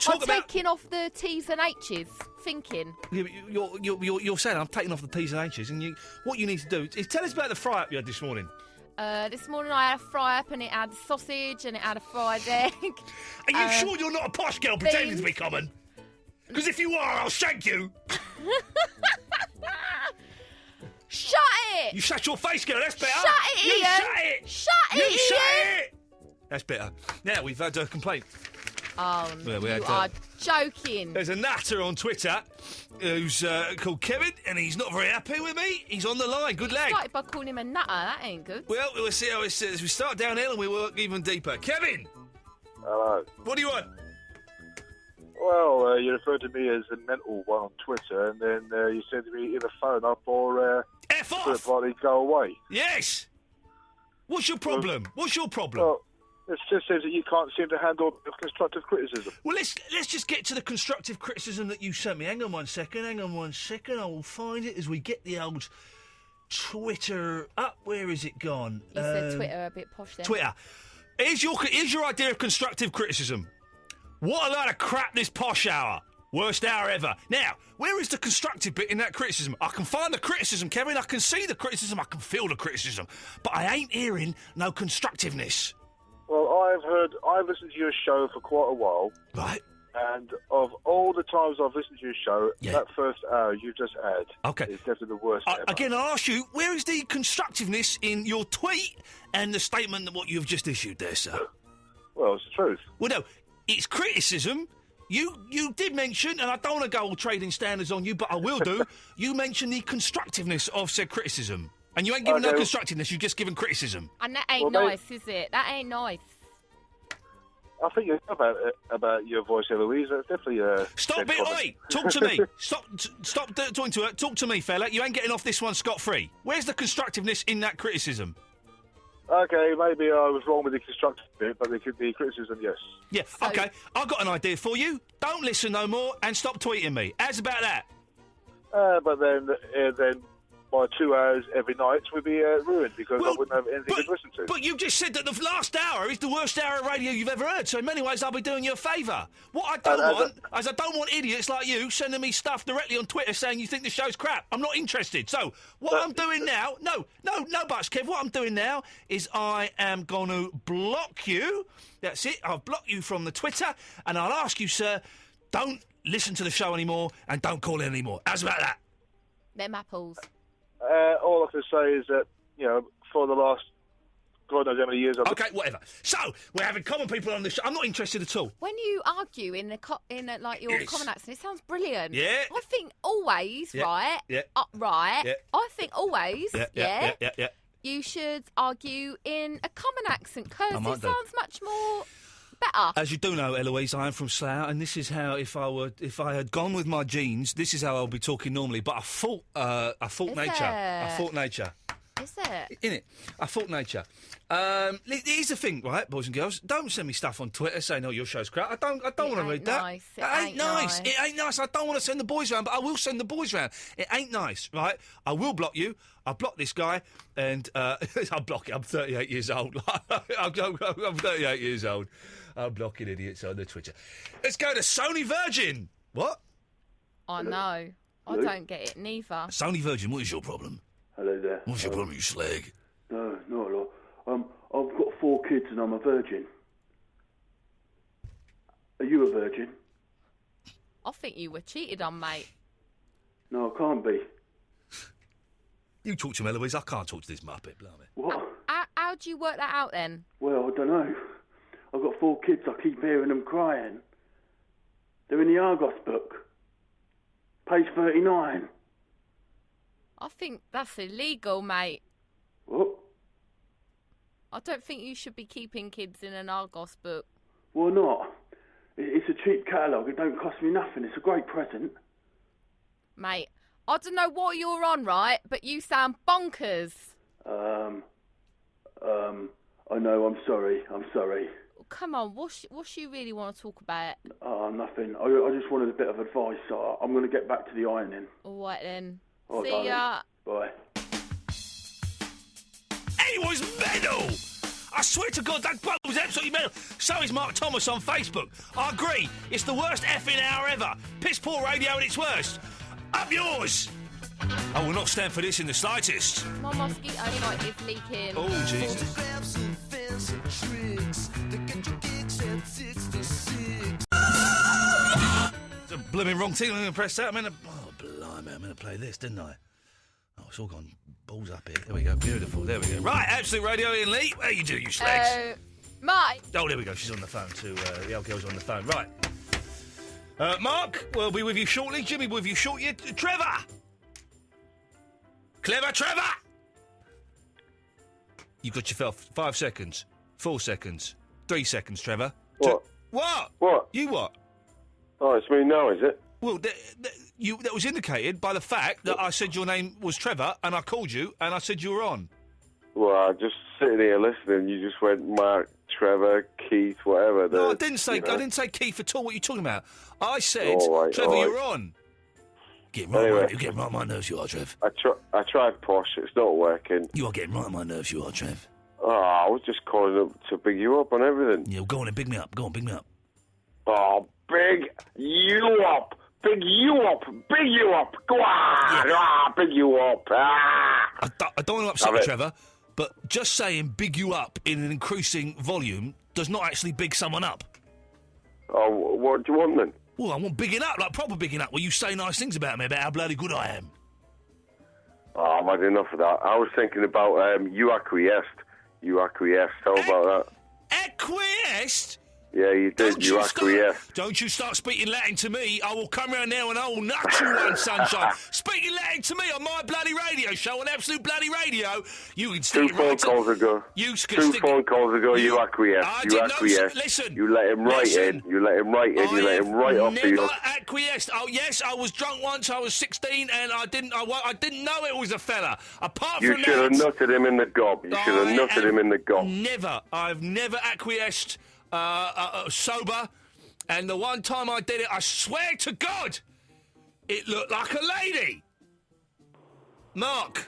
I'm taking off the T's and H's. Thinking. You're saying I'm taking off the T's and H's, and what you need to do is tell us about the fry-up you had this morning. This morning I had a fry-up and it had sausage and it had a fried egg. Are you sure you're not a posh girl pretending to be common? Because if you are, I'll shank you. Shut it! You shut your face, girl. That's better. Shut it, You Ian. shut it. Shut it, You shut Ian. it. That's better. Now we've had a complaint. Oh, Well, we you had, are joking. There's a natter on Twitter who's called Kevin, and he's not very happy with me. He's on the line. Good leg. Started by calling him a nutter. That ain't good. Well, we'll see how it says. We start downhill and we work even deeper. Kevin! Hello. What do you want? Well, you referred to me as a mental one on Twitter, and then you said to me either phone up or F off! probably go away. Yes! What's your problem? What's your problem? Well, it just says that you can't seem to handle constructive criticism. Well, let's just get to the constructive criticism that you sent me. Hang on one second. I will find it as we get the old Twitter up. Where is it gone? You said Twitter a bit posh there. Twitter. Here's your idea of constructive criticism. What a load of crap, this posh hour. Worst hour ever. Now, where is the constructive bit in that criticism? I can find the criticism, Kevin. I can see the criticism. I can feel the criticism. But I ain't hearing no constructiveness. Well, I've listened to your show for quite a while. Right. And of all the times I've listened to your show, that first hour you just had is definitely the worst ever. Again, I'll ask you, where is the constructiveness in your tweet and the statement that what you've just issued there, sir? Well, it's the truth. Well, no, it's criticism. You did mention, and I don't want to go all trading standards on you, but I will do, you mentioned the constructiveness of said criticism. And you ain't given no constructiveness, you've just given criticism. And that ain't nice, is it? That ain't nice. I think you're about your voice, Eloise. That's definitely Stop it, oi! Talk to me. Stop talking to her. Talk to me, fella. You ain't getting off this one scot-free. Where's the constructiveness in that criticism? Okay, maybe I was wrong with the constructive bit, but there could be criticism, yes. Yeah, okay. I've got an idea for you. Don't listen no more and stop tweeting me. How's about that? But then my 2 hours every night would be ruined because I wouldn't have anything to listen to. But you just said that the last hour is the worst hour of radio you've ever heard, so in many ways I'll be doing you a favour. What I don't want idiots like you sending me stuff directly on Twitter saying you think the show's crap. I'm not interested. So, what I'm doing now... No buts, Kev. What I'm doing now is I am going to block you. That's it. I'll block you from the Twitter, and I'll ask you, sir, don't listen to the show anymore and don't call in anymore. How's about that? Them apples. All I can say is that, for the last God knows how many years I've... Okay, whatever. So, we're having common people on the show. I'm not interested at all. When you argue in your common accent, it sounds brilliant. Yeah. I think always, right? Yeah. Right. Yeah. I think always, Yeah. you should argue in a common accent because I it might sounds do. much more better. As you do know, Eloise, I am from Slough, and this is how, if I had gone with my genes, this is how I'll be talking normally. But I fought nature. I fought nature. Is it? Innit? I fought nature. Here's the thing, right, boys and girls. Don't send me stuff on Twitter saying, "Oh, your show's crap." I don't want to read that. Nice. It ain't nice. It ain't nice. I don't want to send the boys round, but I will send the boys round. It ain't nice, right? I will block you. I'll block this guy, and I'll block it. I'm 38 years old. I'm 38 years old. I'm blocking idiots on the Twitter. Let's go to Sony Virgin. What? I know. I don't get it neither. Sony Virgin, what is your problem? Hello there. What's your problem, you slag? No, not a lot. I've got 4 kids and I'm a virgin. Are you a virgin? I think you were cheated on, mate. No, I can't be. You talk to him, Eloise. I can't talk to this muppet, blimey. What? How do you work that out then? Well, I don't know. I've got 4 kids. I keep hearing them crying. They're in the Argos book. Page 39. I think that's illegal, mate. What? I don't think you should be keeping kids in an Argos book. Why not? It's a cheap catalogue. It don't cost me nothing. It's a great present. Mate, I don't know what you're on, right? But you sound bonkers. I know. I'm sorry. Come on, what you really want to talk about? Nothing. I just wanted a bit of advice. I'm going to get back to the ironing. All right then. Oh, See darling. ya. Bye. He was mental! I swear to God, that bloke was absolutely mental. So is Mark Thomas on Facebook. I agree. It's the worst effing hour ever. Piss poor radio at its worst. Up yours! I will not stand for this in the slightest. My mosquito light is leaking. Oh, Jesus. It's a blooming wrong thing. I'm going to press that. Oh, blimey, I'm going to play this, didn't I? Oh, it's all gone balls up here. There we go. Beautiful. There we go. Right, Absolute Radio, Iain Lee. How you do, you slags? Mike. Oh, there we go. She's on the phone too. The old girl's on the phone. Right. Mark, we'll be with you shortly. Jimmy, with you shortly. Trevor! Clever Trevor! You've got yourself 5 seconds, 4 seconds, 3 seconds, Trevor. What? What? What? You what? Oh, it's me now, is it? Well, that was indicated by the fact that I said your name was Trevor, and I called you, and I said you were on. Well, I just sitting here listening. You just went Mark, Trevor, Keith, whatever. No, I didn't say. I didn't say Keith at all. What are you talking about? I said, all right, Trevor, all right. you're on. Getting right, Anyway. you're getting right on my nerves, you are, Trev. I tried posh. It's not working. You are getting right on my nerves, you are, Trev. Oh, I was just calling up to big you up on everything. Yeah, well, go on and big me up. Go on, big me up. Oh, big you up. Big you up. Big you up. Go on. Yeah. Big you up. I don't want to upset Have you, it. Trevor, but just saying big you up in an increasing volume does not actually big someone up. Oh, what do you want then? Well, I want bigging up, like proper bigging up, where you say nice things about me, about how bloody good I am. Oh, I've had enough of that. I was thinking about you acquiesced. You acquiesced. How about that? Acquiesced? Yeah, you did. You acquiesced. Don't you start speaking Latin to me. I will come round there and I will nut you one, sunshine. Speaking Latin to me on my bloody radio show, on Absolute Bloody Radio, you can stick Two phone calls ago. You acquiesced. You acquiesced. Listen. You let him right in. You let him right in. You let him right off for you. Never acquiesced. Oh yes, I was drunk once. I was 16 and I didn't know it was a fella. Apart You from should have that, nutted him in the gob. You should have nutted him in the gob. Never. I've never acquiesced. Sober, and the one time I did it, I swear to God, it looked like a lady. Mark.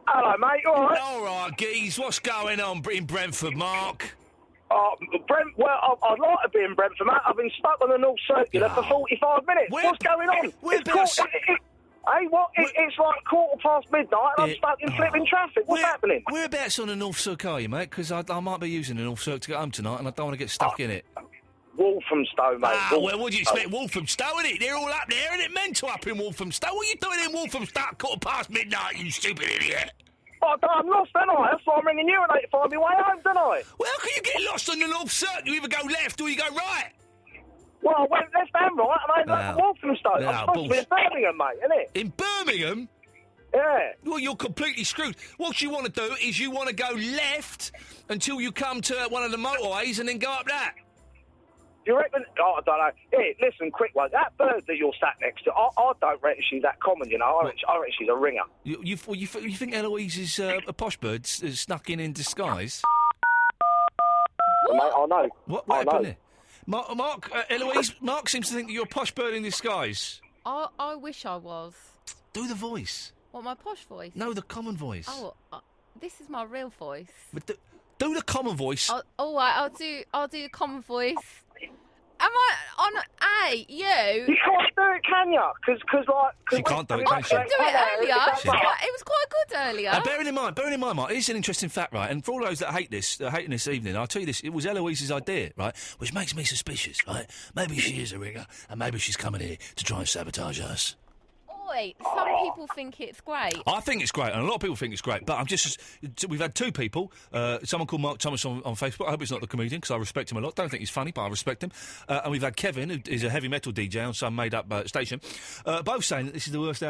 Hello, mate. All right. All right, geez. What's going on in Brentford, Mark? Well, I'd like to be in Brentford, mate. I've been stuck on the North Circular for 45 minutes. What's going on? Hey, what? It's like midnight, and I'm stuck in flipping traffic. What's happening? Whereabouts on the North Cirque are you, mate? Because I might be using the North Cirque to get home tonight, and I don't want to get stuck in it. Walthamstow, mate. Well, what do you expect? Walthamstow, innit? They're all up there, innit? Mental up in Walthamstow. What are you doing in Walthamstow at midnight, you stupid idiot? I'm lost, don't I? That's why I'm ringing you, and I find my way home, don't I? Well, how can you get lost on the North Cirque? You either go left or you go right. Well, I went left and right, and I ended up at Walthamstow. I'm supposed to be in Birmingham, mate, innit? In Birmingham? Yeah. Well, you're completely screwed. What you want to do is you want to go left until you come to one of the motorways and then go up that. You reckon? Oh, I don't know. Hey, listen, quick one. That bird that you're sat next to, I don't reckon she's that common, you know. I reckon she's a ringer. You think Eloise is a posh bird snuck in disguise? Mate, I know. What happened there? Mark, Eloise, Mark seems to think that you're a posh bird in disguise. I wish I was. Do the voice. What, my posh voice? No, the common voice. Oh, this is my real voice. But do the common voice. All right, I'll do the common voice. Am I on A? You can't do it, can you? Because she can't do it, can she? I could do it earlier. It was quite good earlier. Bearing in mind, Mark, here's an interesting fact, right? And for all those that hate this evening, I'll tell you this: it was Eloise's idea, right? Which makes me suspicious, right? Maybe she is a ringer, and maybe she's coming here to try and sabotage us. Oi, some people think it's great. I think it's great, and a lot of people think it's great. But we've had two people. Someone called Mark Thomas on Facebook. I hope it's not the comedian, because I respect him a lot. Don't think he's funny, but I respect him. And we've had Kevin, who is a heavy metal DJ on some made-up station, both saying that this is the worst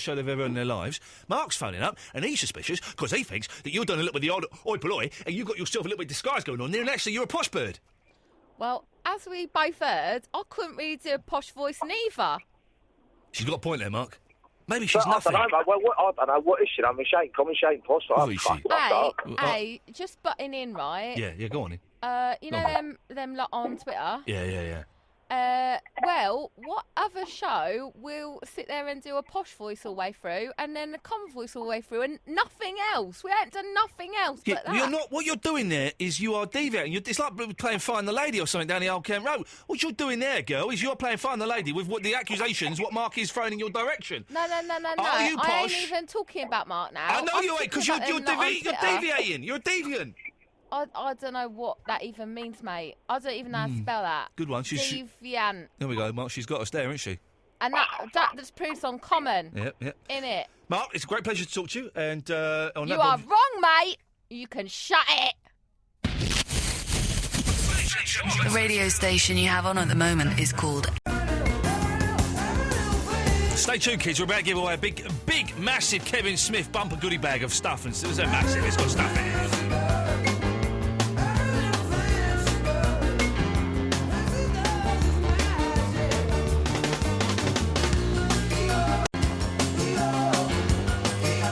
show they've ever heard in their lives. Mark's phoning up, and he's suspicious because he thinks that you're doing a little bit of the odd oi polloi, and you've got yourself a little bit of disguise going on there, and actually you're a posh bird. Well, as we both heard, I couldn't really do a posh voice neither. She's got a point there, Mark. Maybe she's I nothing. don't know, mate. I don't know. What is she? I mean, she ain't common, she ain't posh. Hey, just butting in, right? Yeah, go on in. You know them lot on Twitter? Yeah. Well, what other show will sit there and do a posh voice all the way through and then a common voice all the way through and nothing else? We ain't done nothing else but that. You're not. What you're doing there is you are deviating. It's like playing Find the Lady or something down the Old Kent Road. What you're doing there, girl, is you're playing Find the Lady with what the accusations, what Mark is throwing in your direction. No. Are you I posh? ain't even talking about Mark now. I know you ain't, because you're deviating. You're a deviant. I don't know what that even means, mate. I don't even know how to spell that. Good one. Deviant. There we go, Mark. She's got us there, isn't she? And that just proves on common. Yep. In it. Mark, it's a great pleasure to talk to you. And you are wrong, mate. You can shut it. The radio station you have on at the moment is called... Stay tuned, kids. We're about to give away a big, massive Kevin Smith bumper goodie bag of stuff. And it's massive. It's got stuff in it.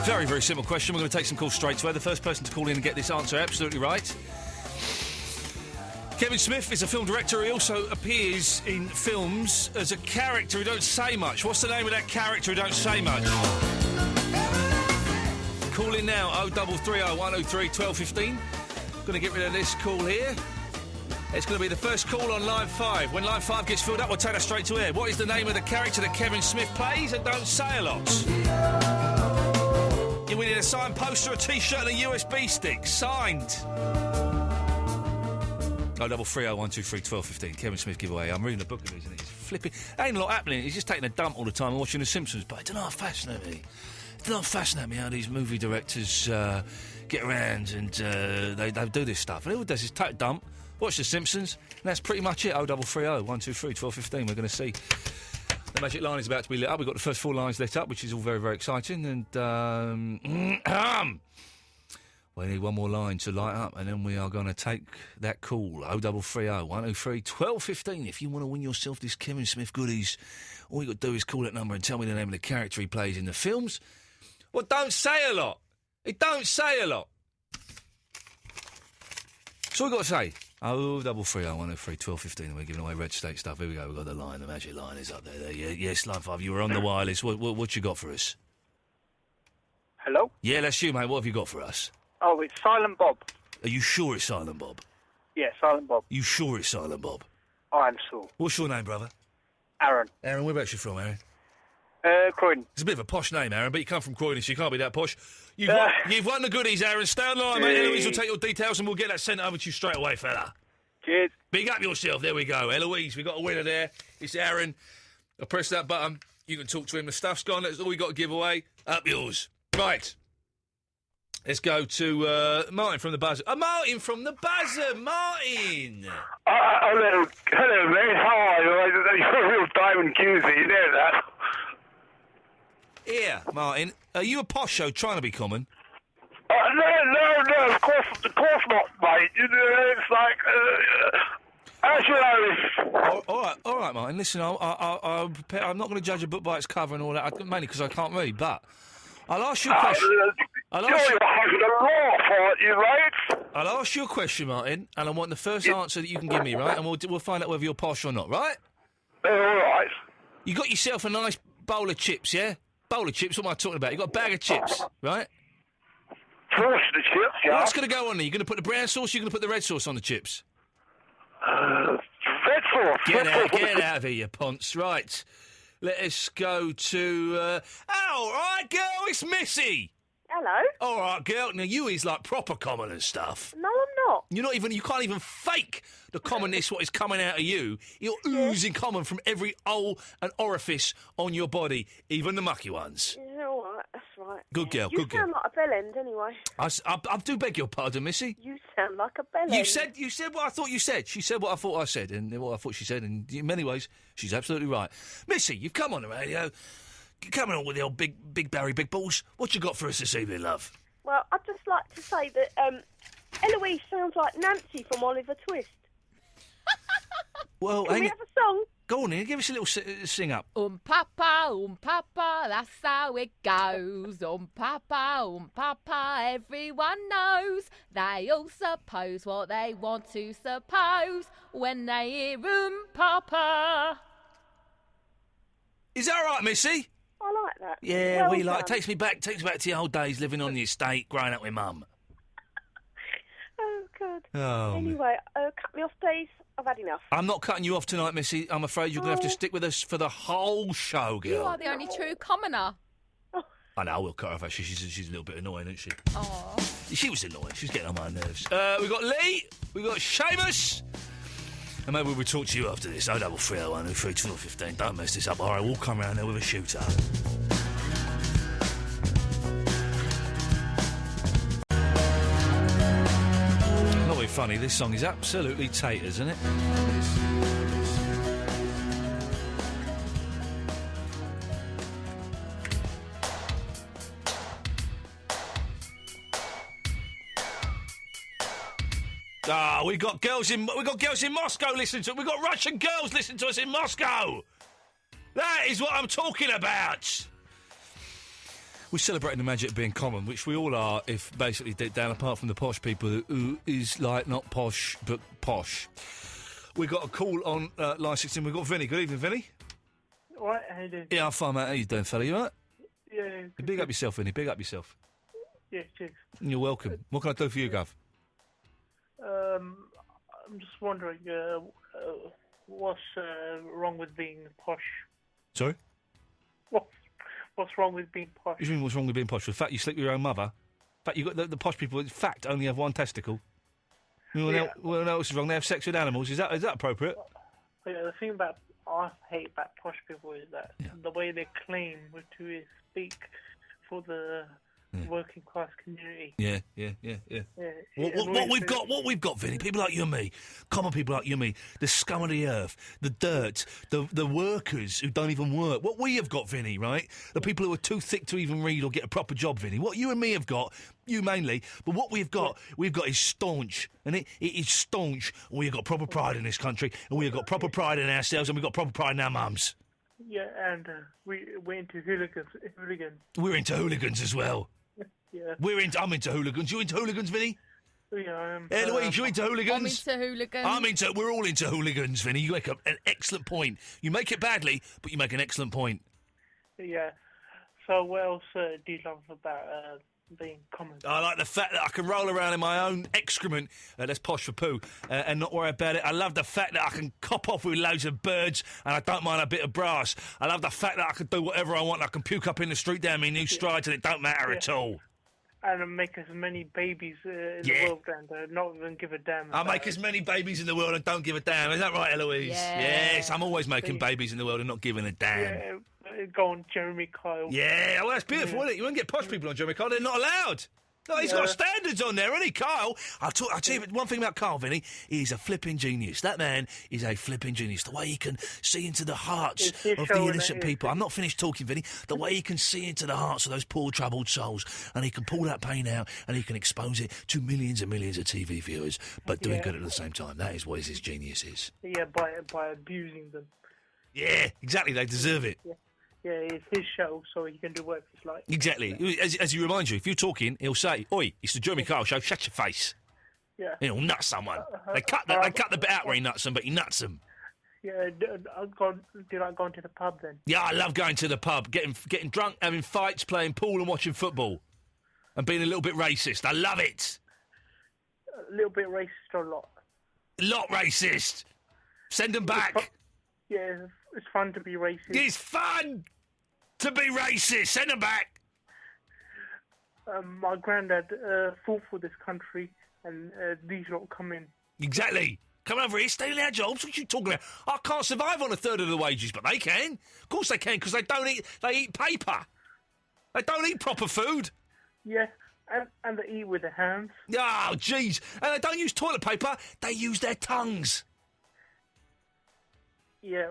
Very, very simple question. We're going to take some calls straight away. The first person to call in and get this answer absolutely right. Kevin Smith is a film director. He also appears in films as a character who don't say much. What's the name of that character who don't say much? Call in now, 0330 103 1215. Going to get rid of this call here. It's going to be the first call on line 5. When line 5 gets filled up, we'll take that straight to air. What is the name of the character that Kevin Smith plays and don't say a lot? You're winning a signed poster, a T-shirt and a USB stick. Signed. 0330 123 1215. Kevin Smith giveaway. I'm reading a book of these and it's flipping. Ain't a lot happening. He's just taking a dump all the time and watching The Simpsons. But it doesn't half fascinate me. It doesn't fascinate me how these movie directors get around and they do this stuff. And all it does is take a dump, watch The Simpsons, and that's pretty much it. 0330 123 1215. We're going to see. The magic line is about to be lit up. We've got the first 4 lines lit up, which is all very, very exciting. And we need one more line to light up, and then we are going to take that call. 0330 103 1215. If you want to win yourself this Kevin Smith goodies, all you got to do is call that number and tell me the name of the character he plays in the films. Well, don't say a lot. It don't say a lot. So we got to say. 0330 103 1215, and we're giving away Red State stuff. Here we go, we've got the line, the magic line is up there. Yes, line 5, you were on the wireless. What you got for us? Hello? Yeah, that's you, mate. What have you got for us? Oh, it's Silent Bob. Are you sure it's Silent Bob? Yeah, Silent Bob. You sure it's Silent Bob? I'm sure. What's your name, brother? Aaron. Aaron, whereabouts you from, Aaron? Croydon. It's a bit of a posh name, Aaron, but you come from Croydon, so you can't be that posh. You've won the goodies, Aaron. Stay online, mate. Eloise will take your details and we'll get that sent over to you straight away, fella. Cheers. Big up yourself. There we go. Eloise, we got a winner there. It's Aaron. I'll press that button. You can talk to him. The stuff's gone. That's all we got to give away. Up yours. Right. Let's go to Martin from the buzzer. Martin from the buzzer. Martin. Hello, mate. How are you? You're a real diamond cutie. You know that. Yeah, Martin. Are you a posh show trying to be common? No, of course not, mate. You know, it's like, as you know. All right, Martin. Listen, I'm not going to judge a book by its cover and all that, mainly because I can't read, but I'll ask you a question. You're having a laugh, aren't you, mate? I'll ask you a question, Martin, and I want the first answer that you can give me, right? And we'll find out whether you're posh or not, right? All right. You got yourself a nice bowl of chips, yeah? Bowl of chips, what am I talking about? You got a bag of chips, right? First the chips, yeah. What's going to go on there? You going to put the brown sauce or you going to put the red sauce on the chips? Red sauce. Get out of here, you ponce. Right. Let us go to... all right, girl, it's Missy. Hello. All right, girl. Now, you is like proper common and stuff. No, I'm not. You can't even fake the commonness, what is coming out of you. You're oozing common from every hole and orifice on your body, even the mucky ones. Yeah, all right, that's right. Good girl, you good girl. sound like a bellend, anyway. I do beg your pardon, Missy. You sound like a bellend. You said what I thought you said. She said what I thought I said, and what I thought she said, and in many ways, she's absolutely right. Missy, you've come on the radio. Coming on with the old big Barry Big Balls. What you got for us this evening, love? Well, I'd just like to say that Eloise sounds like Nancy from Oliver Twist. Well, Can we have a song? Go on, Ian, give us a little sing up. Papa, that's how it goes. Papa, everyone knows. They all suppose what they want to suppose when they hear Papa. Is that right, Missy? I like that. Yeah, Well we like. done. Takes me back to the old days, living on the estate, growing up with Mum. Oh, good. Oh, Anyway, cut me off, please. I've had enough. I'm not cutting you off tonight, Missy. I'm afraid you're going to have to stick with us for the whole show, girl. You are the only true commoner. I know, I will cut her off, actually. She's a little bit annoying, isn't she? Oh. She was annoying. She was getting on my nerves. We've got Lee. We've got Seamus. And maybe we'll talk to you after this. 03301 32415. Don't mess this up. All right, we'll come around there with a shooter. Not very funny. This song is absolutely taters, isn't it? Ah, we got girls in Moscow listening to it. We got Russian girls listening to us in Moscow. That is what I'm talking about. We're celebrating the magic of being common, which we all are, if basically deep down, apart from the posh people who is like not posh but posh. We got a call on line 16. We've got Vinny. Good evening, Vinny. All right, how you doing? Yeah, I'm fine, mate. How you doing, fella? You all right? Yeah. Big up yourself, Vinny. Big up yourself. Yeah, cheers. You're welcome. What can I do for you, Gov? I'm just wondering, what's wrong with being posh? Sorry? What's wrong with being posh? What do you mean, what's wrong with being posh? The fact you sleep with your own mother? The fact you got the posh people, in fact, only have one testicle? What else is wrong? They have sex with animals. Is that appropriate? Yeah, the thing about I hate about posh people is that the way they claim to speak for the working class community. Yeah. What we've got, Vinny, people like you and me, common people like you and me, the scum of the earth, the dirt, the workers who don't even work. What we have got, Vinny, right? The people who are too thick to even read or get a proper job, Vinny. What you and me have got, you mainly, but what we've got is staunch, and it is staunch. And we've got proper pride in this country, and we've got proper pride in ourselves, and we've got proper pride in our mums. Yeah, and we're into hooligans. We're into hooligans as well. Yeah. I'm into hooligans. You into hooligans, Vinny? Yeah, I am. Eloise, you into hooligans? I'm into hooligans. We're all into hooligans, Vinny. You make an excellent point. You make it badly, but you make an excellent point. Yeah. So what else do you love about being common? I like the fact that I can roll around in my own excrement, that's posh for poo, and not worry about it. I love the fact that I can cop off with loads of birds, and I don't mind a bit of brass. I love the fact that I can do whatever I want. I can puke up in the street down my new strides, and it don't matter at all. And make as many babies in the world and not even give a damn. I make as many babies in the world and don't give a damn. Is that right, Eloise? Yeah. Yes, I'm always making babies in the world and not giving a damn. Yeah, go on, Jeremy Kyle. Yeah, well, that's beautiful, isn't it? You won't get posh people on Jeremy Kyle. They're not allowed. No, he's got standards on there, hasn't he, Kyle? I'll tell you one thing about Kyle, Vinny. He's a flipping genius. That man is a flipping genius. The way he can see into the hearts of the innocent people. I'm not finished talking, Vinny. The way he can see into the hearts of those poor, troubled souls, and he can pull that pain out, and he can expose it to millions and millions of TV viewers, but doing good at the same time. That is what his genius is. Yeah, by abusing them. Yeah, exactly. They deserve it. Yeah, it's his show, so he can do whatever he's like. Exactly. As he reminds you, if you're talking, he'll say, "Oi, it's the Jeremy Kyle show. Shut your face." Yeah. He'll nut someone. They cut the bit out where he nuts them, but he nuts them. Yeah. Did I go into the pub then? Yeah, I love going to the pub, getting drunk, having fights, playing pool, and watching football, and being a little bit racist. I love it. A little bit racist or a lot? A lot racist. Send them back. Yeah, it's fun to be racist. It's fun to be racist. Send them back. My granddad fought for this country, and these lot come in. Exactly. Come over here, stay in our jobs. What are you talking about? I can't survive on a third of the wages, but they can. Of course they can, because they eat paper. They don't eat proper food. Yeah, and they eat with their hands. Oh, jeez. And they don't use toilet paper. They use their tongues. Yeah,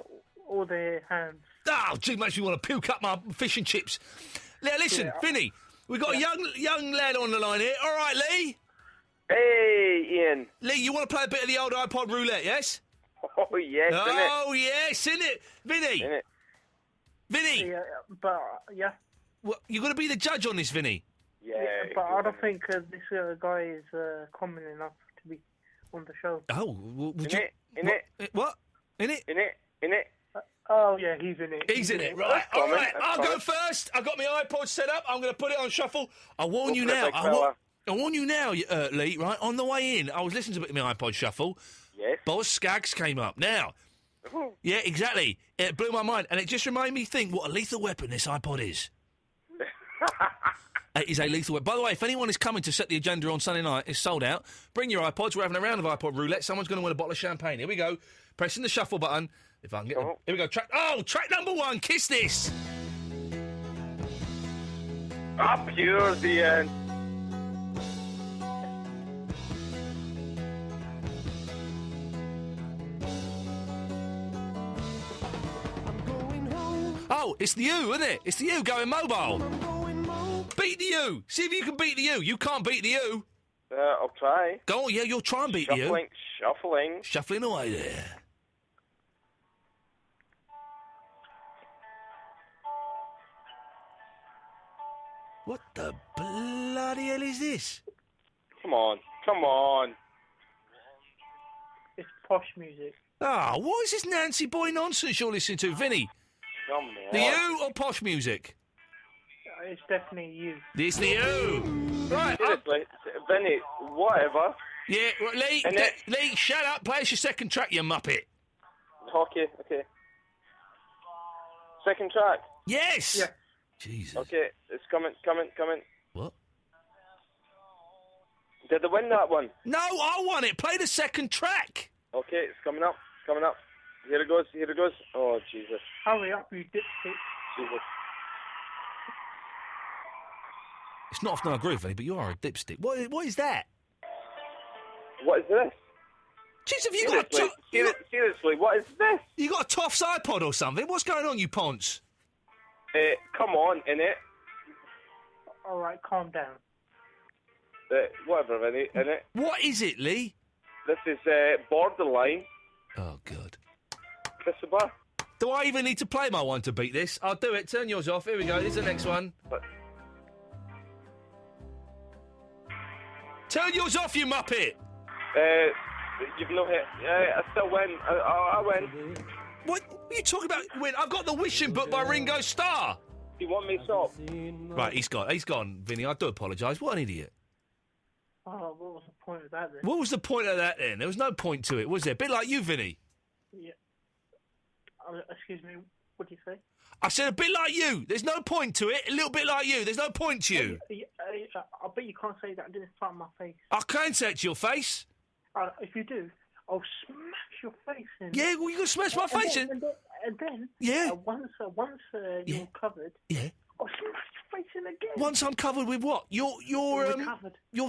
all their hands. Oh, gee, makes me want to puke up my fish and chips. Now, listen, Vinny, we've got a young lad on the line here. All right, Lee? Hey, Ian. Lee, you want to play a bit of the old iPod roulette, yes? Oh, yes, innit? Oh, yes, innit? Vinny! Innit? Vinny! Yeah, but, yeah. Well, you're going to be the judge on this, Vinny. Yeah. But I don't think this guy is common enough to be on the show. Oh, would you... Innit? What? Innit? Innit? Oh, yeah, he's in it. He's in it, right. All right, I'll go first. I've got my iPod set up. I'm going to put it on shuffle. I warn you now. I warn you now, Lee, right? On the way in, I was listening to my iPod shuffle. Yes. Boz Skaggs came up. Now, yeah, exactly. It blew my mind. And it just reminded me think what a lethal weapon this iPod is. It is a lethal weapon. By the way, if anyone is coming to set the agenda on Sunday night, it's sold out. Bring your iPods. We're having a round of iPod roulette. Someone's going to win a bottle of champagne. Here we go. Pressing the shuffle button. If I can get them. Here we go. Track number 1. Kiss this. Up yours, Ian. Oh, it's the U, isn't it? It's the U going mobile. Beat the U. See if you can beat the U. You can't beat the U. I'll try. Go on, yeah, you'll try and beat the U. Shuffling away there. What the bloody hell is this? Come on. It's posh music. Ah, what is this Nancy Boy nonsense you're listening to, Vinny? Come on. The U or posh music? It's definitely you. It's the U. Right. Seriously, Vinny, whatever. Yeah, Lee, Lee, shut up. Play us your second track, you muppet. Okay. Second track? Yes! Yeah. Jesus. Okay, it's coming. What? Did they win that one? No, I won it. Play the second track. Okay, it's coming up. Here it goes. Oh, Jesus. Hurry up, you dipstick. Jesus. It's not often I agree with any, but you are a dipstick. What is that? What is this? Jeez, have you got Seriously, what is this? You got a Toff's iPod or something? What's going on, you ponce? Come on, innit? All right, calm down. Whatever, innit? What is it, Lee? This is Borderline. Oh, God. Christopher? Do I even need to play my one to beat this? I'll do it. Turn yours off. Here we go. Here's the next one. Turn yours off, you muppet! You've no hit. I still win. I win. What are you talking about? Win? I've got the wishing book by Ringo Starr. Do you want me to stop? Right, he's gone, Vinny. I do apologise. What an idiot. Oh, what was the point of that then? What was the point of that then? There was no point to it, was there? A bit like you, Vinny. Yeah. Excuse me, what did you say? I said a bit like you. There's no point to it. A little bit like you. There's no point to you. I bet you can't say that in front of my face. I can say it to your face. If you do, I'll smash your face in. Yeah, well, you're going to smash my face in. And then, yeah. Once you're covered, yeah. I'll smash your face in again. Once I'm covered with what? Your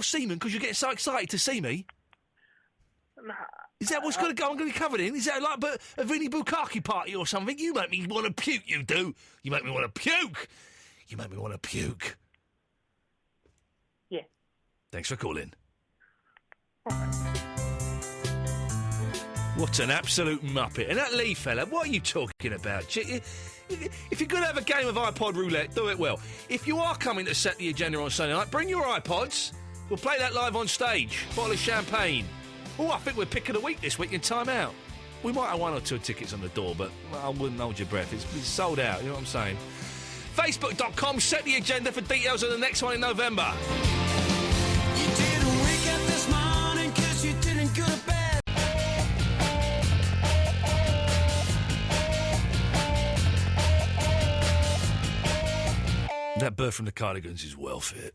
semen, because you're getting so excited to see me? Nah. Is that what's going to go? I'm going to be covered in? Is that like a Vinnie Bukkake party or something? You make me want to puke, you do. You make me want to puke. You make me want to puke. Yeah. Thanks for calling. What an absolute muppet. And that Lee fella, what are you talking about? If you're going to have a game of iPod roulette, do it well. If you are coming to set the agenda on Sunday night, bring your iPods. We'll play that live on stage. Bottle of champagne. Oh, I think we're pick of the week this week in Time Out. We might have 1 or 2 tickets on the door, but I wouldn't hold your breath. It's sold out, you know what I'm saying? Facebook.com, set the agenda for details of the next one in November. You didn't wake up this morning 'cause you didn't go to bed. That bird from the Cardigans is well fit.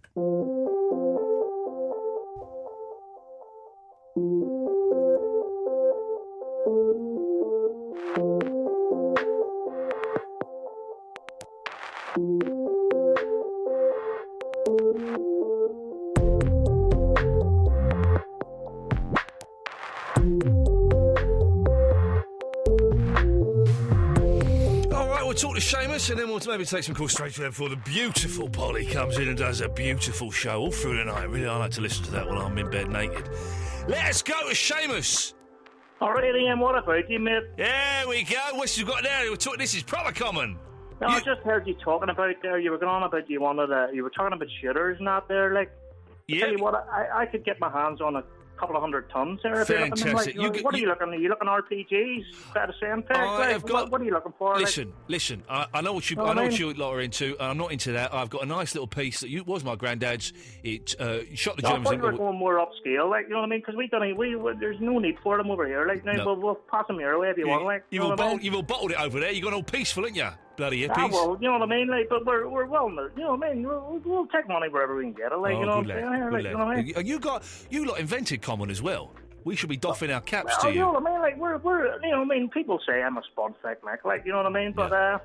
Talk to Seamus and then we'll maybe take some calls straight to them before the beautiful Polly comes in and does a beautiful show all through the night. Really, I like to listen to that while I'm in bed naked. Let's go to Seamus. All right, Ian, what about you, mate? There we go. What's you got there? This is proper common. No, I just heard you talking about there. You were going on about you were talking about shooters and that there. Like, yeah. Tell you what, I could get my hands on a couple of 100 tons there. If Fantastic. what are you looking? Are you looking RPGs? Better saying, what are you looking for? Listen. I know what you lot are into. I'm not into that. I've got a nice little piece that was my granddad's. It shot the Germans. I thought you were going more upscale, like, you know what I mean? Because there's no need for them over here. Like, now we'll pass them your way if you want. Like, you've all bottled it over there. You've gone all peaceful, haven't you? Bloody hippies. Well, you know what I mean? Like, but we're well, you know what I mean? We'll take money wherever we can get it. Like, you know what I'm saying? Like, you know what I mean? And you lot invented common as well. We should be doffing our caps to you. You know what I mean? Like, we're you know what I mean? People say I'm a spud thick, like, you know what I mean? But I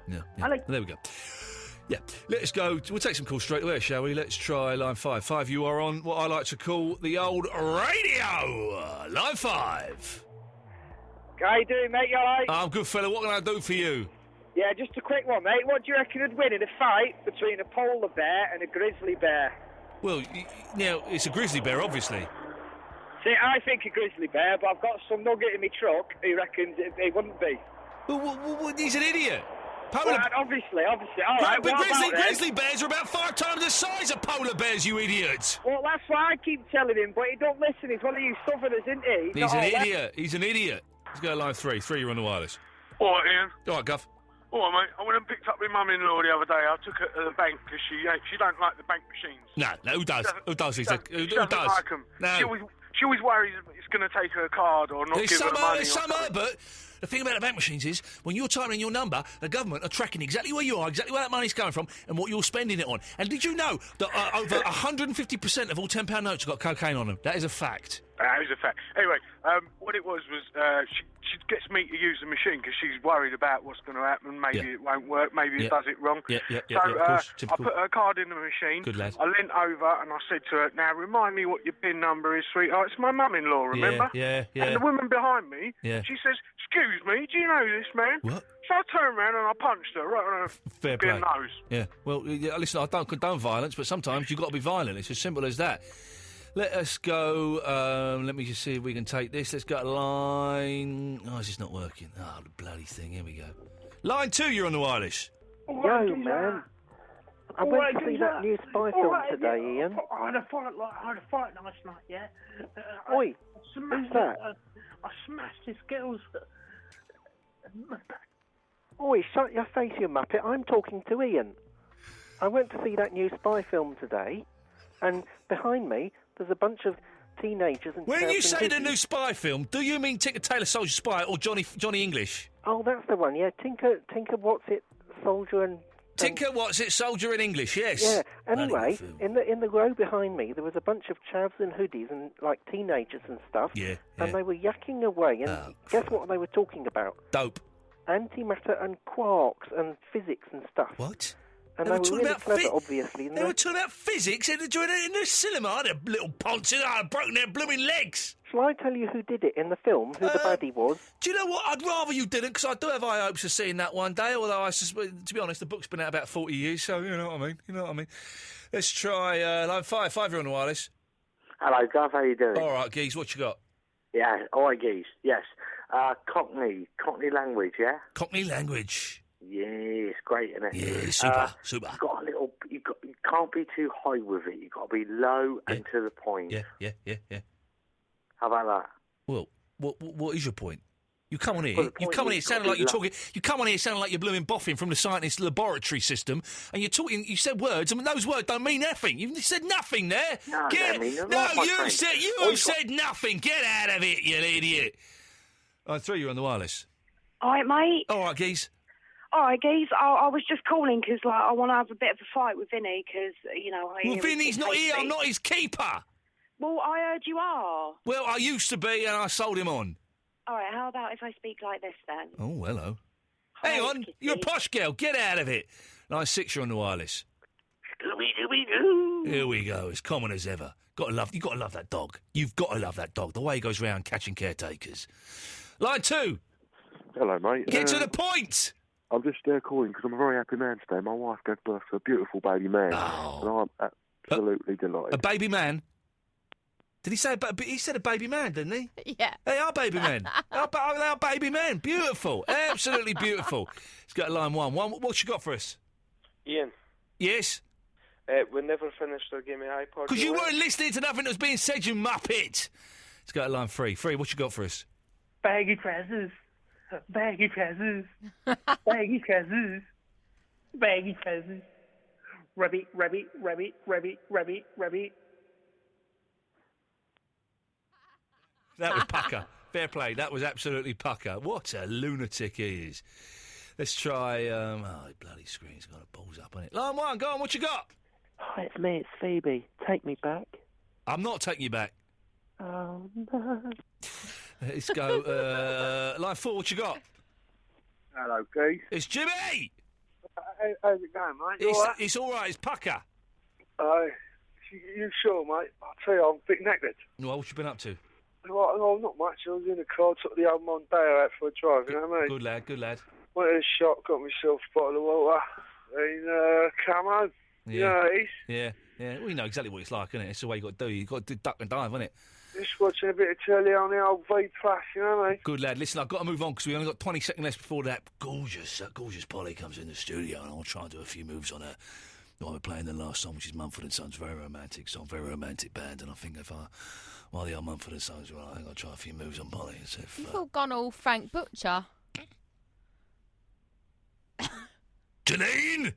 like. There we go. Yeah, let's go. We'll take some calls straight away, shall we? Let's try line 5. 5, you are on what I like to call the old radio. Line 5. How you doing, mate? You all right? I'm good, fella. What can I do for you? Yeah, just a quick one, mate. What do you reckon would win in a fight between a polar bear and a grizzly bear? Well, it's a grizzly bear, obviously. See, I think a grizzly bear, but I've got some nugget in my truck who reckons it wouldn't be. Well, he's an idiot. Obviously. All right, but grizzly bears are about 5 times the size of polar bears, you idiot. Well, that's what I keep telling him, but he don't listen. He's one of you southerners, isn't he? He's an idiot. He's an idiot. Let's go to line 3. 3, you're on the wireless. All right, Ian. All right, Guff. All right, mate. I went and picked up my mum-in-law the other day. I took her to the bank because she don't like the bank machines. No, who does? Who does? She doesn't like them. No. She always worries it's going to take her card or not give her the money. But the thing about the bank machines is, when you're typing in your number, the government are tracking exactly where you are, exactly where that money's coming from, and what you're spending it on. And did you know that over 150% of all £10 notes have got cocaine on them? That is a fact. That is a fact. Anyway, what it was she gets me to use the machine because she's worried about what's going to happen. Maybe it won't work. Maybe it does it wrong. So of course, I put her card in the machine. Good lad. I leant over and I said to her, "Now remind me what your PIN number is, sweetheart. It's my mum-in-law, remember?" Yeah. And the woman behind me, she says, "Excuse me, do you know this man?" What? So I turned around and I punched her right on her Fair play. nose. Yeah. Well, listen, I don't condone violence, but sometimes you've got to be violent. It's as simple as that. Let us go. Let me just see if we can take this. Let's go to line. Oh, it's just not working. Oh, the bloody thing. Here we go. Line 2, you're on the wireless. Yo, man. I went to see that new spy film today, Ian. I had a fight last night, yeah. Oi, who's that? I smashed this girl's. Oi, shut your face, you muppet. I'm talking to Ian. I went to see that new spy film today, and behind me there's a bunch of teenagers and. When you say the new spy film, do you mean Tinker Tailor Soldier Spy or Johnny English? Oh, that's the one. Yeah, Tinker. What's it? Soldier and. Tinker, what's it? Soldier in English. Yes. Yeah. Anyway, in the row behind me, there was a bunch of chavs and hoodies and like teenagers and stuff. Yeah. And they were yakking away. And guess what they were talking about? Dope. Antimatter and quarks and physics and stuff. What? And they were talking really about clever, obviously. They were talking about physics in the cinema. They're little ponces. I'd broken their blooming legs. Shall I tell you who did it in the film, who the baddie was? Do you know what? I'd rather you didn't, because I do have high hopes of seeing that one day, although to be honest, the book's been out about 40 years, so you know what I mean. Let's try line 5. 5, you're on the wireless. Hello, Gav, how you doing? All right, Geese, what you got? Yeah, all right, Geese, yes. Cockney language, yeah? Cockney language. Yeah, it's great, isn't it? Yeah, super. You can't be too high with it. You've got to be low and to the point. Yeah. How about that? Well, what is your point? You come on here. You come on here sounding like you're talking. You come on here sounding like you're blooming boffin from the scientist laboratory system, and you're talking. You said words, and those words don't mean nothing. You said nothing there. No, you said nothing. Get out of it, you idiot. I threw you on the wireless. All right, mate. All right, Geese. All right, Geese. I was just calling because I want to have a bit of a fight with Vinny because Well, Vinny's not here. I'm not his keeper. Well, I heard you are. Well, I used to be, and I sold him on. All right, how about if I speak like this then? Oh, hello. Hang on, you're a posh girl. Get out of it. Line 6, you're on the wireless. Scooby-Dooby-Doo. Here we go. As common as ever. You've got to love that dog. You've got to love that dog. The way he goes round catching caretakers. Line 2. Hello, mate. Get to the point. I'm just calling because I'm a very happy man today. My wife gave birth to a beautiful baby man. Oh. And I'm absolutely delighted. A baby man? Did he say? He said a baby man, didn't he? Yeah. They are baby men. They are baby men. Beautiful. Absolutely beautiful. He's got line one. What you got for us? Ian. Yes? We never finished our game of iPod. Because you weren't listening to nothing that was being said, you muppet. He's got line three. What you got for us? Baggy trousers. Baggy trousers. Baggy trousers. Baggy trousers. Rabbit. That was pucker. Fair play. That was absolutely pucker. What a lunatic he is. Let's try... oh, the bloody screen's got a balls up on it. Line one, go on, what you got? Hi, it's me, it's Phoebe. Take me back. I'm not taking you back. Oh, no. Let's go. Line four, what you got? Hello, Keith. It's Jimmy! How's it going, mate? You all right? It's all right, it's pucker. You sure, mate? I'll tell you, I'm a bit knackered. Well, what you been up to? Well, not much. I was in the car, took the old Mondeo out for a drive, you know what I mean? Good lad. Went to the shop, got myself a bottle of water, and come home. Yeah. You know how it is? Yeah. Well, you know exactly what it's like, isn't it? It's the way you got to do. You got to duck and dive, isn't it? Just watching a bit of telly on the old V Plus, you know what I mean? Good lad. Listen, I've got to move on because we only got 20 seconds left before that gorgeous Polly comes in the studio, and I'll try and do a few moves on her. While we're playing the last song, which is Mumford & Sons, very romantic song, very romantic band, and I think while the old Mumford & Sons, well, I think I'll try a few moves on Polly. So You've all gone all Frank Butcher. Janine!